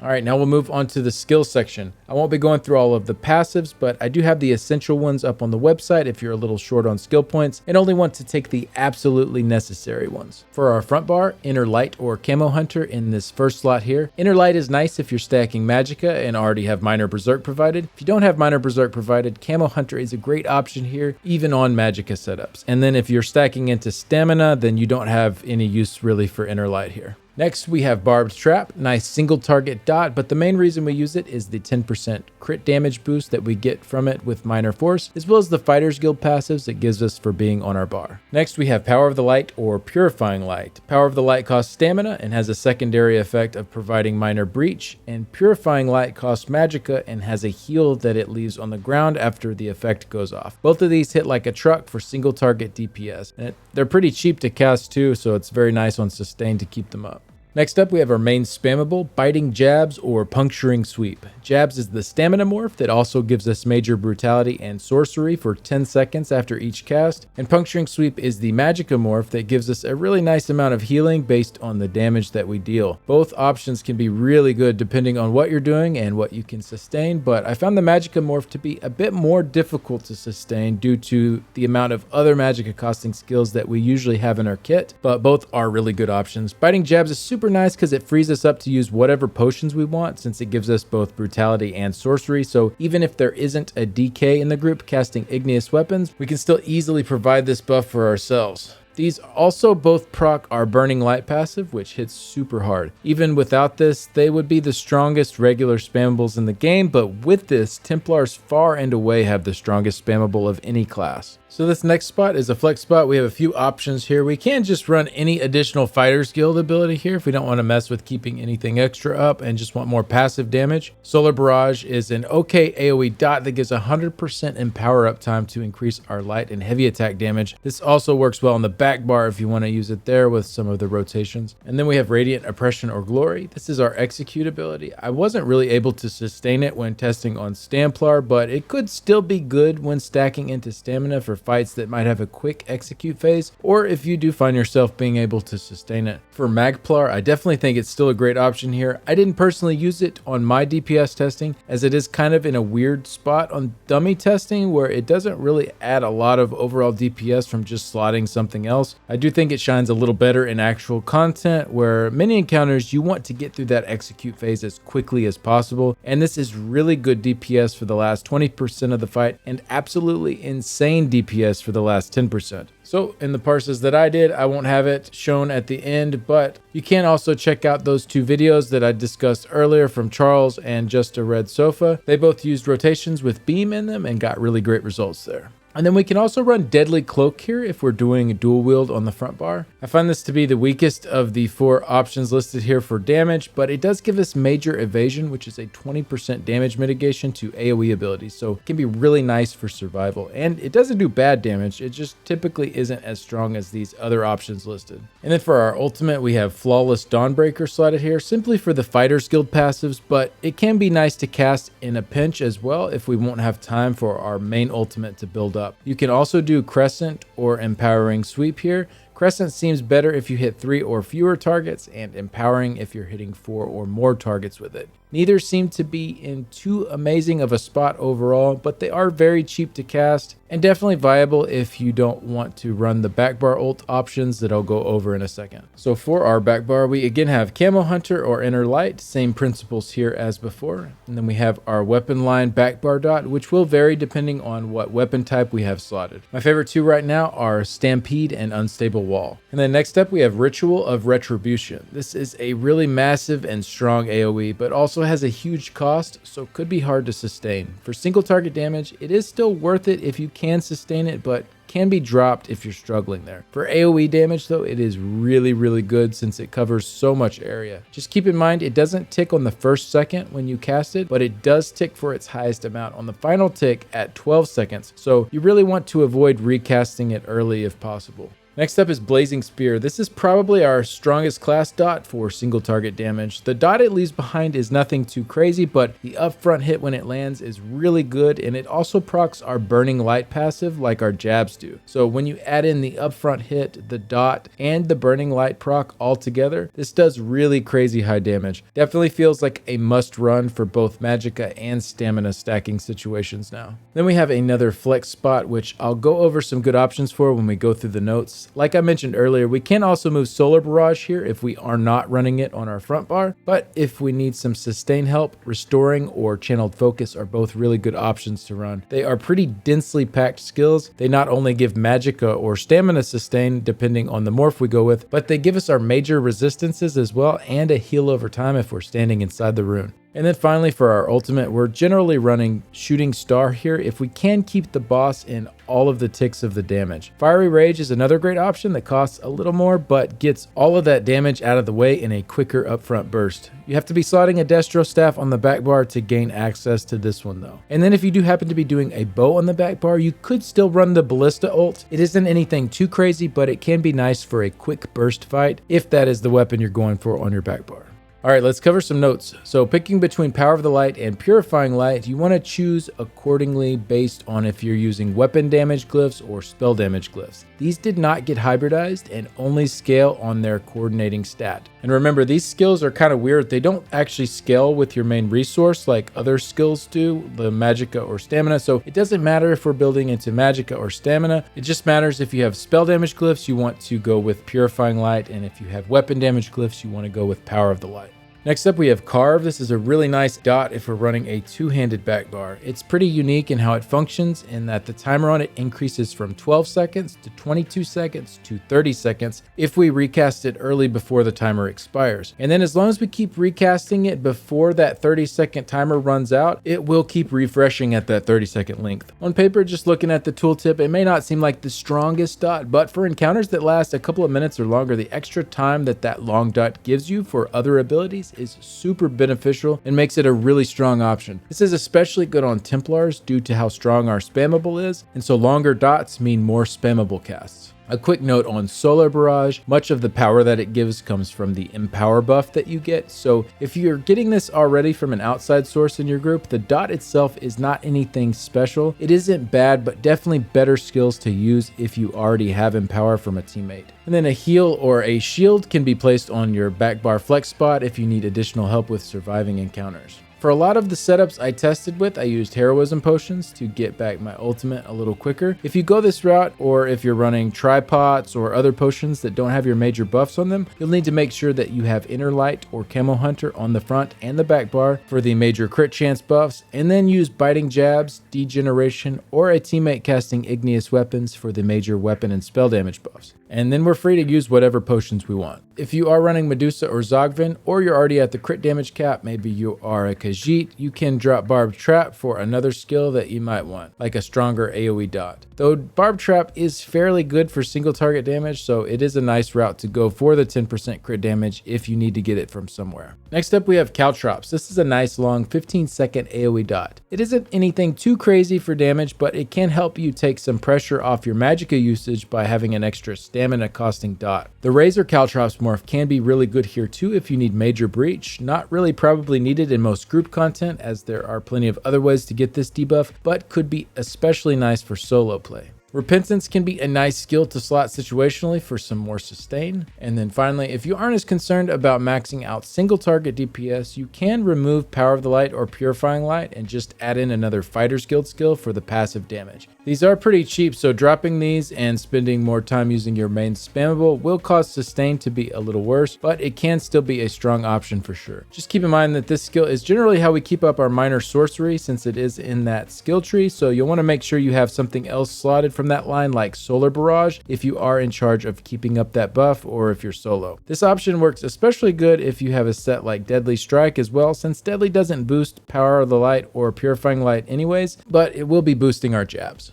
Alright, now we'll move on to the skills section. I won't be going through all of the passives, but I do have the essential ones up on the website if you're a little short on skill points and only want to take the absolutely necessary ones. For our front bar, Inner Light or Camo Hunter in this first slot here. Inner Light is nice if you're stacking Magicka and already have Minor Berserk provided. If you don't have Minor Berserk provided, Camo Hunter is a great option here, even on Magicka setups. And then if you're stacking into Stamina, then you don't have any use really for Inner Light here. Next, we have Barbed Trap, nice single target dot, but the main reason we use it is the 10% crit damage boost that we get from it with Minor Force, as well as the Fighters Guild passives it gives us for being on our bar. Next, we have Power of the Light or Purifying Light. Power of the Light costs stamina and has a secondary effect of providing minor breach, and Purifying Light costs Magicka and has a heal that it leaves on the ground after the effect goes off. Both of these hit like a truck for single target DPS, and they're pretty cheap to cast too, so it's very nice on sustain to keep them up. Next up, we have our main spammable, Biting Jabs or Puncturing Sweep. Jabs is the stamina morph that also gives us Major Brutality and Sorcery for 10 seconds after each cast, and Puncturing Sweep is the Magicka morph that gives us a really nice amount of healing based on the damage that we deal. Both options can be really good depending on what you're doing and what you can sustain, but I found the Magicka morph to be a bit more difficult to sustain due to the amount of other Magicka costing skills that we usually have in our kit, but both are really good options. Biting Jabs is super nice because it frees us up to use whatever potions we want since it gives us both brutality and sorcery, so even if there isn't a DK in the group casting igneous weapons, we can still easily provide this buff for ourselves. These also both proc our Burning Light passive, which hits super hard. Even without this, they would be the strongest regular spammables in the game, but with this, Templars far and away have the strongest spammable of any class. So this next spot is a flex spot. We have a few options here. We can just run any additional Fighter's Guild ability here if we don't want to mess with keeping anything extra up and just want more passive damage. Solar Barrage is an okay AoE dot that gives 100% empower uptime to increase our light and heavy attack damage. This also works well on the back bar if you want to use it there with some of the rotations. And then we have Radiant Oppression or Glory. This is our execute ability. I wasn't really able to sustain it when testing on Templar, but it could still be good when stacking into stamina for fights that might have a quick execute phase, or if you do find yourself being able to sustain it. For Magplar, I definitely think it's still a great option here. I didn't personally use it on my DPS testing as it is kind of in a weird spot on dummy testing where it doesn't really add a lot of overall DPS from just slotting something else. I do think it shines a little better in actual content where many encounters you want to get through that execute phase as quickly as possible, and this is really good DPS for the last 20% of the fight and absolutely insane DPS for the last 10%. So in the parses that I did, I won't have it shown at the end, but you can also check out those two videos that I discussed earlier from Charles and Just a Red Sofa. They both used rotations with beam in them and got really great results there. And then we can also run Deadly Cloak here if we're doing dual wield on the front bar. I find this to be the weakest of the 4 options listed here for damage, but it does give us Major Evasion, which is a 20% damage mitigation to AoE abilities, so it can be really nice for survival. And it doesn't do bad damage, it just typically isn't as strong as these other options listed. And then for our ultimate, we have Flawless Dawnbreaker slotted here, simply for the Fighter's Guild passives, but it can be nice to cast in a pinch as well if we won't have time for our main ultimate to build up. You can also do Crescent or Empowering Sweep here. Crescent seems better if you hit 3 or fewer targets, and Empowering if you're hitting 4 or more targets with it. Neither seem to be in too amazing of a spot overall, but they are very cheap to cast and definitely viable if you don't want to run the back bar ult options that I'll go over in a second. So for our back bar, we again have Camo Hunter or Inner Light, same principles here as before. And then we have our weapon line back bar dot, which will vary depending on what weapon type we have slotted. My favorite two right now are Stampede and Unstable Wall. And then next up we have Ritual of Retribution. This is a really massive and strong AoE, but also has a huge cost, so could be hard to sustain. For single target damage, it is still worth it if you can sustain it, but can be dropped if you're struggling there. For AoE damage though, it is really good since it covers so much area. Just keep in mind it doesn't tick on the first second when you cast it, but it does tick for its highest amount on the final tick at 12 seconds, so you really want to avoid recasting it early if possible. Next up is Blazing Spear. This is probably our strongest class dot for single target damage. The dot it leaves behind is nothing too crazy, but the upfront hit when it lands is really good, and it also procs our Burning Light passive like our jabs do. So when you add in the upfront hit, the dot, and the Burning Light proc all together, this does really crazy high damage. Definitely feels like a must run for both Magicka and stamina stacking situations now. Then we have another flex spot, which I'll go over some good options for when we go through the notes. Like I mentioned earlier, we can also move Solar Barrage here if we are not running it on our front bar, but if we need some sustain help, Restoring or Channeled Focus are both really good options to run. They are pretty densely packed skills. They not only give Magicka or stamina sustain depending on the morph we go with, but they give us our major resistances as well and a heal over time if we're standing inside the rune. And then finally for our ultimate, we're generally running Shooting Star here if we can keep the boss in all of the ticks of the damage. Fiery Rage is another great option that costs a little more but gets all of that damage out of the way in a quicker upfront burst. You have to be slotting a Destro staff on the back bar to gain access to this one though. And then if you do happen to be doing a bow on the back bar, you could still run the Ballista ult. It isn't anything too crazy, but it can be nice for a quick burst fight if that is the weapon you're going for on your back bar. All right, let's cover some notes. So picking between Power of the Light and Purifying Light, you want to choose accordingly based on if you're using weapon damage glyphs or spell damage glyphs. These did not get hybridized and only scale on their coordinating stat. And remember, these skills are kind of weird. They don't actually scale with your main resource like other skills do, the Magicka or Stamina. So it doesn't matter if we're building into Magicka or Stamina. It just matters if you have spell damage glyphs, you want to go with Purifying Light. And if you have weapon damage glyphs, you want to go with Power of the Light. Next up we have Carve. This is a really nice dot if we're running a two-handed back bar. It's pretty unique in how it functions in that the timer on it increases from 12 seconds to 22 seconds to 30 seconds if we recast it early before the timer expires. And then as long as we keep recasting it before that 30-second timer runs out, it will keep refreshing at that 30-second length. On paper, just looking at the tooltip, it may not seem like the strongest dot, but for encounters that last a couple of minutes or longer, the extra time that long dot gives you for other abilities is super beneficial and makes it a really strong option. This is especially good on Templars due to how strong our spammable is, and so longer dots mean more spammable casts. A quick note on Solar Barrage, much of the power that it gives comes from the Empower buff that you get, so if you're getting this already from an outside source in your group, the dot itself is not anything special. It isn't bad, but definitely better skills to use if you already have Empower from a teammate. And then a heal or a shield can be placed on your back bar flex spot if you need additional help with surviving encounters. For a lot of the setups I tested with, I used heroism potions to get back my ultimate a little quicker. If you go this route, or if you're running tripods or other potions that don't have your major buffs on them, you'll need to make sure that you have Inner Light or Camo Hunter on the front and the back bar for the major crit chance buffs, and then use Biting Jabs, Degeneration, or a teammate casting Igneous Weapons for the major weapon and spell damage buffs. And then we're free to use whatever potions we want. If you are running Medusa or Zogvin, or you're already at the crit damage cap, maybe you are a Khajiit, you can drop Barbed Trap for another skill that you might want, like a stronger AoE dot. Though Barbed Trap is fairly good for single target damage, so it is a nice route to go for the 10% crit damage if you need to get it from somewhere. Next up we have Caltrops. This is a nice long 15-second AoE dot. It isn't anything too crazy for damage, but it can help you take some pressure off your Magicka usage by having an extra stamina costing dot. The Razor Caltrops morph can be really good here too if you need Major Breach. Not really probably needed in most group content, as there are plenty of other ways to get this debuff, but could be especially nice for solo play. Repentance can be a nice skill to slot situationally for some more sustain. And then finally, if you aren't as concerned about maxing out single target DPS, you can remove Power of the Light or Purifying Light and just add in another Fighter's Guild skill for the passive damage. These are pretty cheap, so dropping these and spending more time using your main spammable will cause sustain to be a little worse, but it can still be a strong option for sure. Just keep in mind that this skill is generally how we keep up our minor sorcery, since it is in that skill tree, so you'll want to make sure you have something else slotted from that line, like Solar Barrage, if you are in charge of keeping up that buff or if you're solo. This option works especially good if you have a set like Deadly Strike as well, since Deadly doesn't boost Power of the Light or Purifying Light anyways, but it will be boosting our jabs.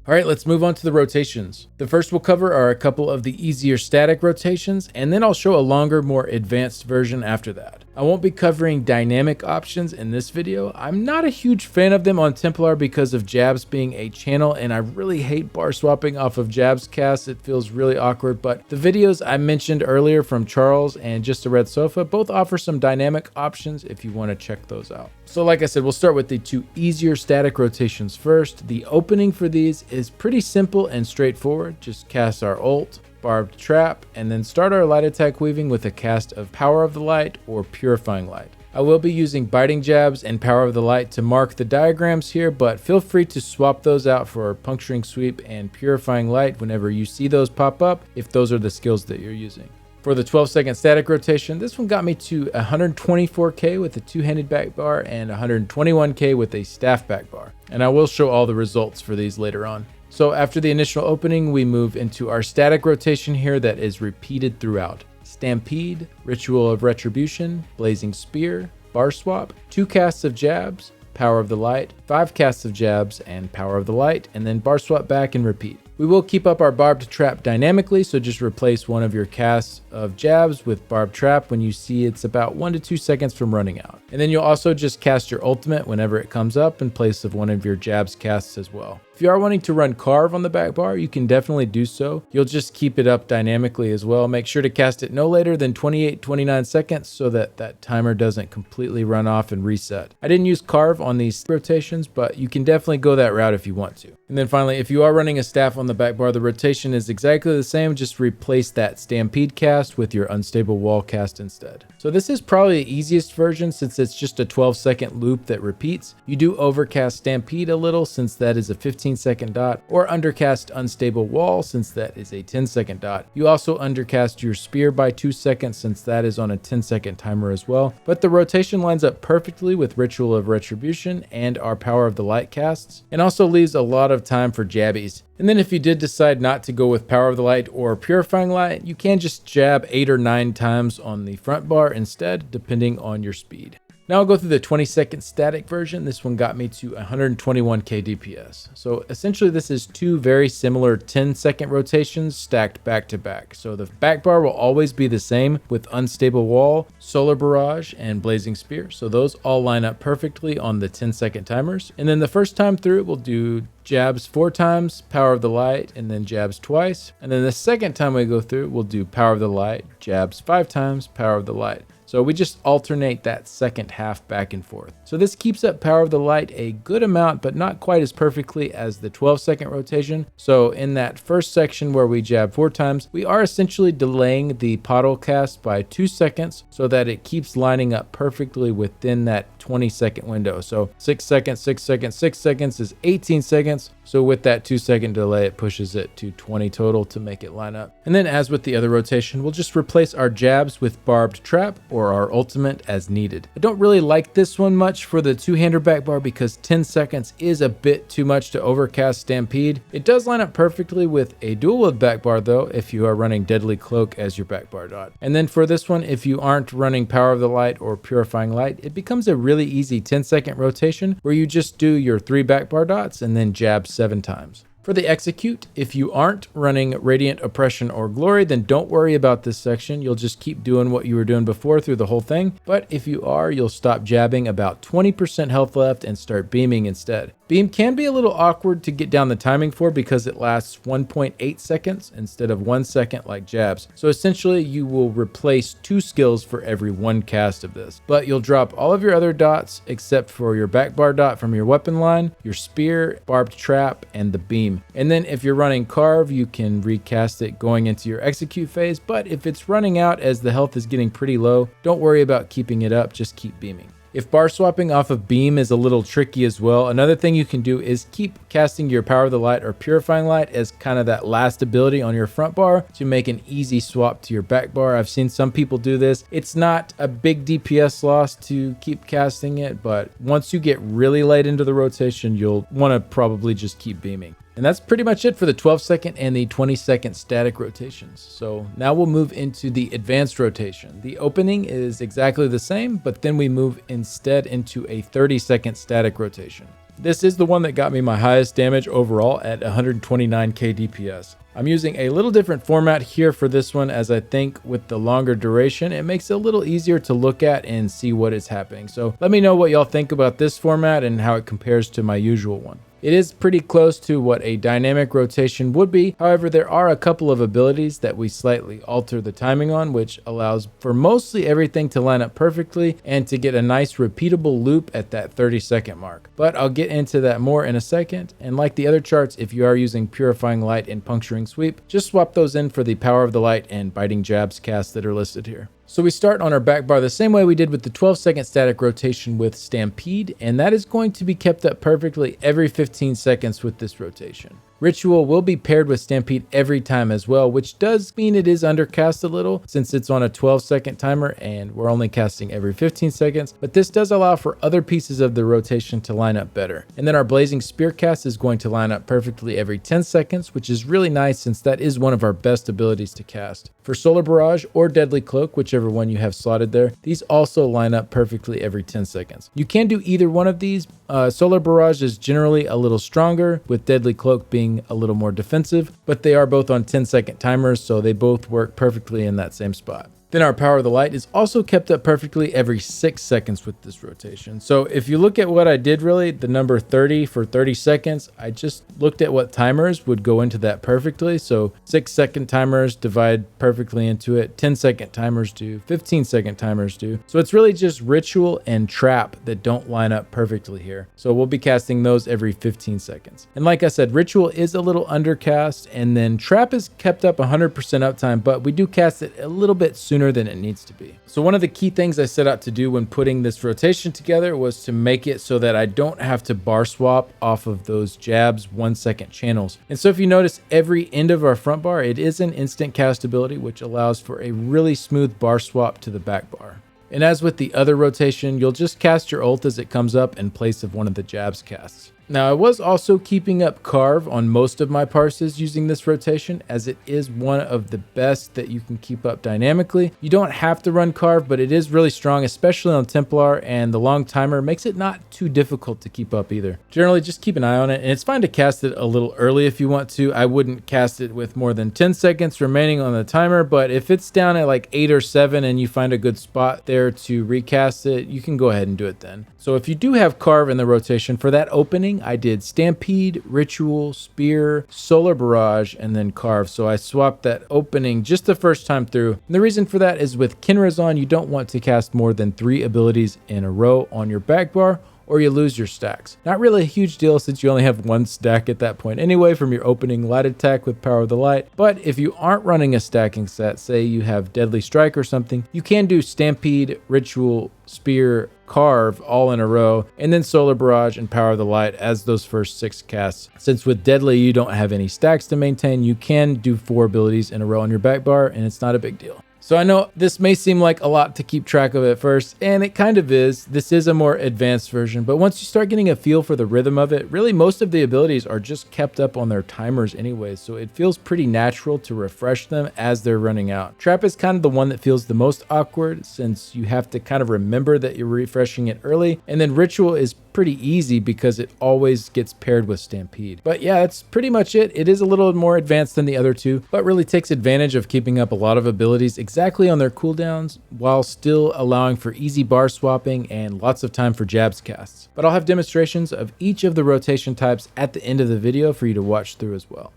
All right, let's move on to the rotations. The first we'll cover are a couple of the easier static rotations, and then I'll show a longer, more advanced version after that. I won't be covering dynamic options in this video. I'm not a huge fan of them on Templar because of jabs being a channel, and I really hate bar swapping off of jabs casts. It feels really awkward, but the videos I mentioned earlier from Charles and Just a Red Sofa both offer some dynamic options if you want to check those out. So like I said, we'll start with the two easier static rotations first. The opening for these is pretty simple and straightforward. Just cast our ult, Barbed Trap, and then start our light attack weaving with a cast of Power of the Light or Purifying Light. I will be using Biting Jabs and Power of the Light to mark the diagrams here, but feel free to swap those out for Puncturing Sweep and Purifying Light whenever you see those pop up, if those are the skills that you're using. For the 12-second static rotation, this one got me to 124k with a two-handed back bar and 121k with a staff back bar. And I will show all the results for these later on. So after the initial opening, we move into our static rotation here that is repeated throughout. Stampede, Ritual of Retribution, Blazing Spear, bar swap, 2 casts of jabs, power of the light, 5 casts of jabs, and power of the light, and then bar swap back and repeat. We will keep up our barbed trap dynamically, so just replace one of your casts of jabs with barbed trap when you see it's about 1 to 2 seconds from running out. And then you'll also just cast your ultimate whenever it comes up in place of one of your jabs casts as well. If you are wanting to run carve on the back bar, you can definitely do so. You'll just keep it up dynamically as well. Make sure to cast it no later than 28-29 seconds so that that timer doesn't completely run off and reset. I didn't use carve on these rotations, but you can definitely go that route if you want to. And then finally, if you are running a staff on the back bar, the rotation is exactly the same. Just replace that stampede cast with your unstable wall cast instead. So this is probably the easiest version since it's just a 12-second loop that repeats. You do overcast stampede a little since that is a 15-second dot, or undercast unstable wall since that is a 10-second dot. You also undercast your spear by 2 seconds since that is on a 10-second timer as well. But the rotation lines up perfectly with Ritual of Retribution and our Power of the Light casts, and also leaves a lot of time for jabbies. And then if you did decide not to go with Power of the Light or Purifying Light, you can just jab 8 or 9 times on the front bar instead, depending on your speed. Now I'll go through the 20-second static version. This one got me to 121k DPS. So essentially this is 2 very similar 10-second rotations stacked back to back. So the back bar will always be the same with Unstable Wall, Solar Barrage, and Blazing Spear. So those all line up perfectly on the 10-second timers. And then the first time through, we'll do jabs 4 times, Power of the Light, and then jabs twice. And then the second time we go through, we'll do Power of the Light, jabs 5 times, Power of the Light. So we just alternate that second half back and forth. So this keeps up Power of the Light a good amount, but not quite as perfectly as the 12-second rotation. So in that first section where we jab 4 times, we are essentially delaying the pottle cast by 2 seconds so that it keeps lining up perfectly within that 20-second window. So 6 seconds, 6 seconds, 6 seconds is 18 seconds. So with that 2-second delay, it pushes it to 20 total to make it line up. And then as with the other rotation, we'll just replace our jabs with barbed trap or our ultimate as needed. I don't really like this one much for the 2-hander back bar because 10 seconds is a bit too much to overcast stampede. It does line up perfectly with a dual wield back bar though if you are running Deadly Cloak as your back bar dot. And then for this one, if you aren't running Power of the Light or Purifying Light, it becomes a really easy 10-second rotation where you just do your 3 back bar dots and then jab 7 times. For the execute, if you aren't running Radiant Oppression or Glory, then don't worry about this section. You'll just keep doing what you were doing before through the whole thing. But if you are, you'll stop jabbing about 20% health left and start beaming instead. Beam can be a little awkward to get down the timing for because it lasts 1.8 seconds instead of 1 second like jabs. So essentially you will replace 2 skills for every 1 cast of this. But you'll drop all of your other dots except for your back bar dot from your weapon line, your spear, barbed trap, and the beam. And then if you're running carve, you can recast it going into your execute phase. But if it's running out as the health is getting pretty low, don't worry about keeping it up, just keep beaming. If bar swapping off of beam is a little tricky as well, another thing you can do is keep casting your Power of the Light or Purifying Light as kind of that last ability on your front bar to make an easy swap to your back bar. I've seen some people do this. It's not a big DPS loss to keep casting it, but once you get really late into the rotation, you'll want to probably just keep beaming. And that's pretty much it for the 12-second and the 20-second static rotations. So now we'll move into the advanced rotation. The opening is exactly the same, but then we move instead into a 30-second static rotation. This is the one that got me my highest damage overall at 129k DPS. I'm using a little different format here for this one as I think with the longer duration, it makes it a little easier to look at and see what is happening. So let me know what y'all think about this format and how it compares to my usual one. It is pretty close to what a dynamic rotation would be. However, there are a couple of abilities that we slightly alter the timing on, which allows for mostly everything to line up perfectly and to get a nice repeatable loop at that 30-second mark. But I'll get into that more in a second. And like the other charts, if you are using Purifying Light and Puncturing Sweep, just swap those in for the Power of the Light and Biting Jabs casts that are listed here. So we start on our back bar the same way we did with the 12-second static rotation with Stampede, and that is going to be kept up perfectly every 15 seconds with this rotation. Ritual will be paired with Stampede every time as well, which does mean it is undercast a little since it's on a 12-second timer and we're only casting every 15 seconds, but this does allow for other pieces of the rotation to line up better. And then our Blazing Spear cast is going to line up perfectly every 10 seconds, which is really nice since that is one of our best abilities to cast. For Solar Barrage or Deadly Cloak, whichever one you have slotted there, these also line up perfectly every 10 seconds. You can do either one of these. Solar Barrage is generally a little stronger, with Deadly Cloak being a little more defensive, but they are both on 10-second timers, so they both work perfectly in that same spot. Then our Power of the Light is also kept up perfectly every 6 seconds with this rotation. So if you look at what I did really, the number 30 for 30 seconds, I just looked at what timers would go into that perfectly. So 6-second timers divide perfectly into it, 10-second timers do, 15-second timers do. So it's really just Ritual and Trap that don't line up perfectly here. So we'll be casting those every 15 seconds. And like I said, Ritual is a little undercast, and then Trap is kept up 100% uptime, but we do cast it a little bit sooner than it needs to be. So one of the key things I set out to do when putting this rotation together was to make it so that I don't have to bar swap off of those jabs 1-second channels. And so if you notice, every end of our front bar, it is an instant cast ability, which allows for a really smooth bar swap to the back bar. And as with the other rotation, you'll just cast your ult as it comes up in place of one of the jabs casts. Now, I was also keeping up Carve on most of my parses using this rotation, as it is one of the best that you can keep up dynamically. You don't have to run Carve, but it is really strong, especially on Templar, and the long timer makes it not too difficult to keep up either. Generally, just keep an eye on it, and it's fine to cast it a little early if you want to. I wouldn't cast it with more than 10 seconds remaining on the timer, but if it's down at like 8 or 7 and you find a good spot there to recast it, you can go ahead and do it then. So if you do have Carve in the rotation, for that opening, I did Stampede, Ritual, Spear, Solar Barrage, and then Carve. So I swapped that opening just the first time through. And the reason for that is with Kinra's on, you don't want to cast more than 3 abilities in a row on your back bar, or you lose your stacks. Not really a huge deal since you only have 1 stack at that point anyway from your opening light attack with Power of the Light. But if you aren't running a stacking set, say you have Deadly Strike or something, you can do Stampede, Ritual, Spear, Carve all in a row, and then Solar Barrage and Power of the Light as those first 6 casts. Since with Deadly you don't have any stacks to maintain, you can do 4 abilities in a row on your back bar, and it's not a big deal. So I know this may seem like a lot to keep track of at first, and it kind of is. This is a more advanced version, but once you start getting a feel for the rhythm of it, really most of the abilities are just kept up on their timers anyway, so it feels pretty natural to refresh them as they're running out. Trap is kind of the one that feels the most awkward since you have to kind of remember that you're refreshing it early, and then Ritual is pretty easy because it always gets paired with Stampede. But yeah, that's pretty much it. It is a little more advanced than the other two, but really takes advantage of keeping up a lot of abilities exactly on their cooldowns while still allowing for easy bar swapping and lots of time for jabs casts. But I'll have demonstrations of each of the rotation types at the end of the video for you to watch through as well.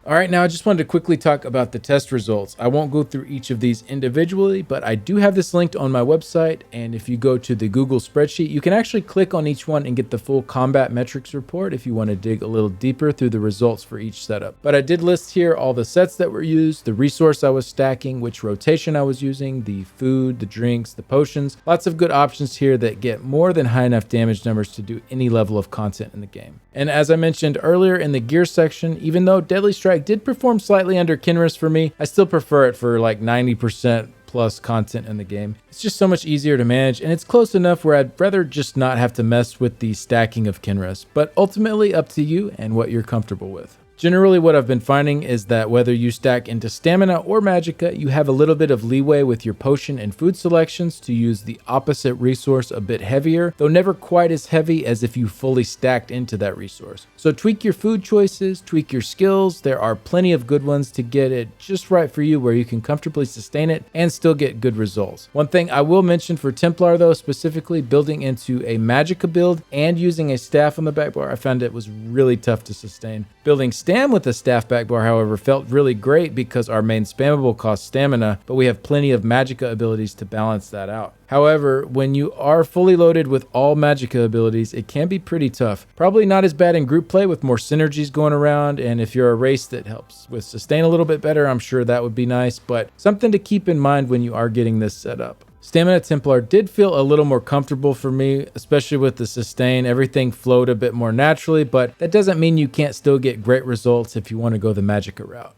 All right, now I just wanted to quickly talk about the test results. I won't go through each of these individually, but I do have this linked on my website, and if you go to the Google spreadsheet, you can actually click on each one and get the full combat metrics report if you want to dig a little deeper through the results for each setup. But I did list here all the sets that were used, the resource I was stacking, which rotation I was using, the food, the drinks, the potions. Lots of good options here that get more than high enough damage numbers to do any level of content in the game. And as I mentioned earlier in the gear section, even though Deadly Strike did perform slightly under Kinra's for me, I still prefer it for like 90% plus content in the game. It's just so much easier to manage, and it's close enough where I'd rather just not have to mess with the stacking of Kinra's, but ultimately up to you and what you're comfortable with. Generally, what I've been finding is that whether you stack into stamina or magicka, you have a little bit of leeway with your potion and food selections to use the opposite resource a bit heavier, though never quite as heavy as if you fully stacked into that resource. So tweak your food choices, tweak your skills. There are plenty of good ones to get it just right for you where you can comfortably sustain it and still get good results. One thing I will mention for Templar though, specifically building into a magicka build and using a staff on the back bar, I found it was really tough to sustain. Building Stam with the staff back bar, however, felt really great because our main spammable costs stamina, but we have plenty of magicka abilities to balance that out. However, when you are fully loaded with all magicka abilities, it can be pretty tough. Probably not as bad in group play with more synergies going around, and if you're a race that helps with sustain a little bit better, I'm sure that would be nice, but something to keep in mind when you are getting this set up. Stamina Templar did feel a little more comfortable for me, especially with the sustain. Everything flowed a bit more naturally, but that doesn't mean you can't still get great results if you want to go the Magicka route.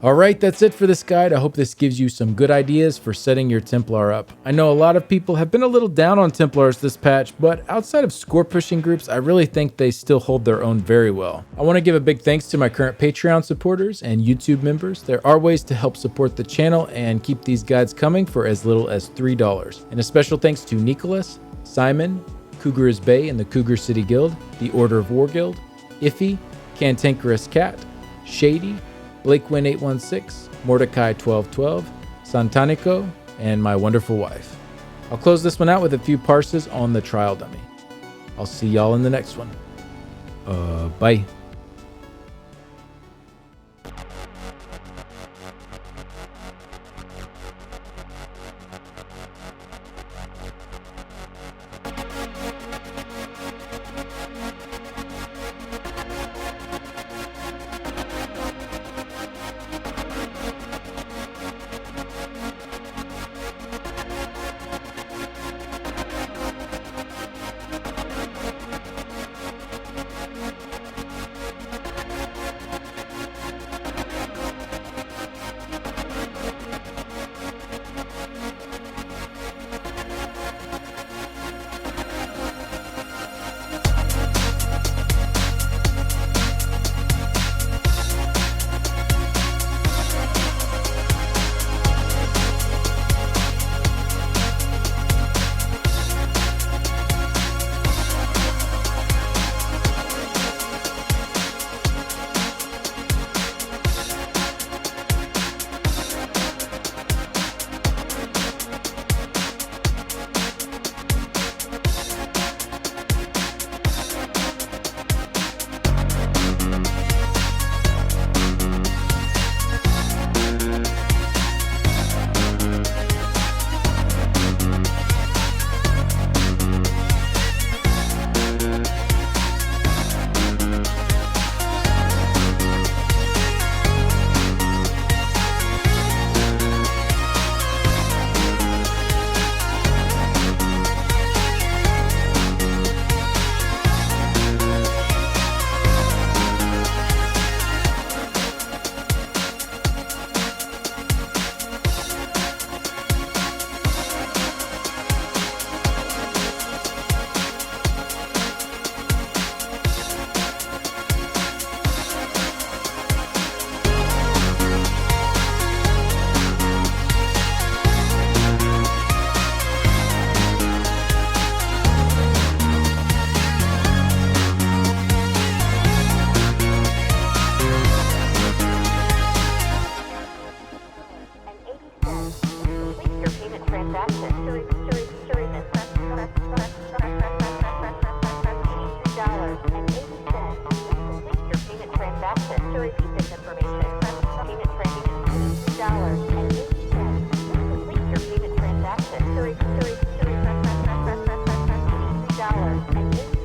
Alright, that's it for this guide. I hope this gives you some good ideas for setting your Templar up. I know a lot of people have been a little down on Templars this patch, but outside of score pushing groups, I really think they still hold their own very well. I want to give a big thanks to my current Patreon supporters and YouTube members. There are ways to help support the channel and keep these guides coming for as little as $3. And a special thanks to Nicholas, Simon, Cougar Bay and the Cougar City Guild, the Order of War Guild, Iffy, Cantankerous Cat, Shady, Relequen816, Mordecai1212, Santanico, and my wonderful wife. I'll close this one out with a few parses on the trial dummy. I'll see y'all in the next one. Bye. $1.80.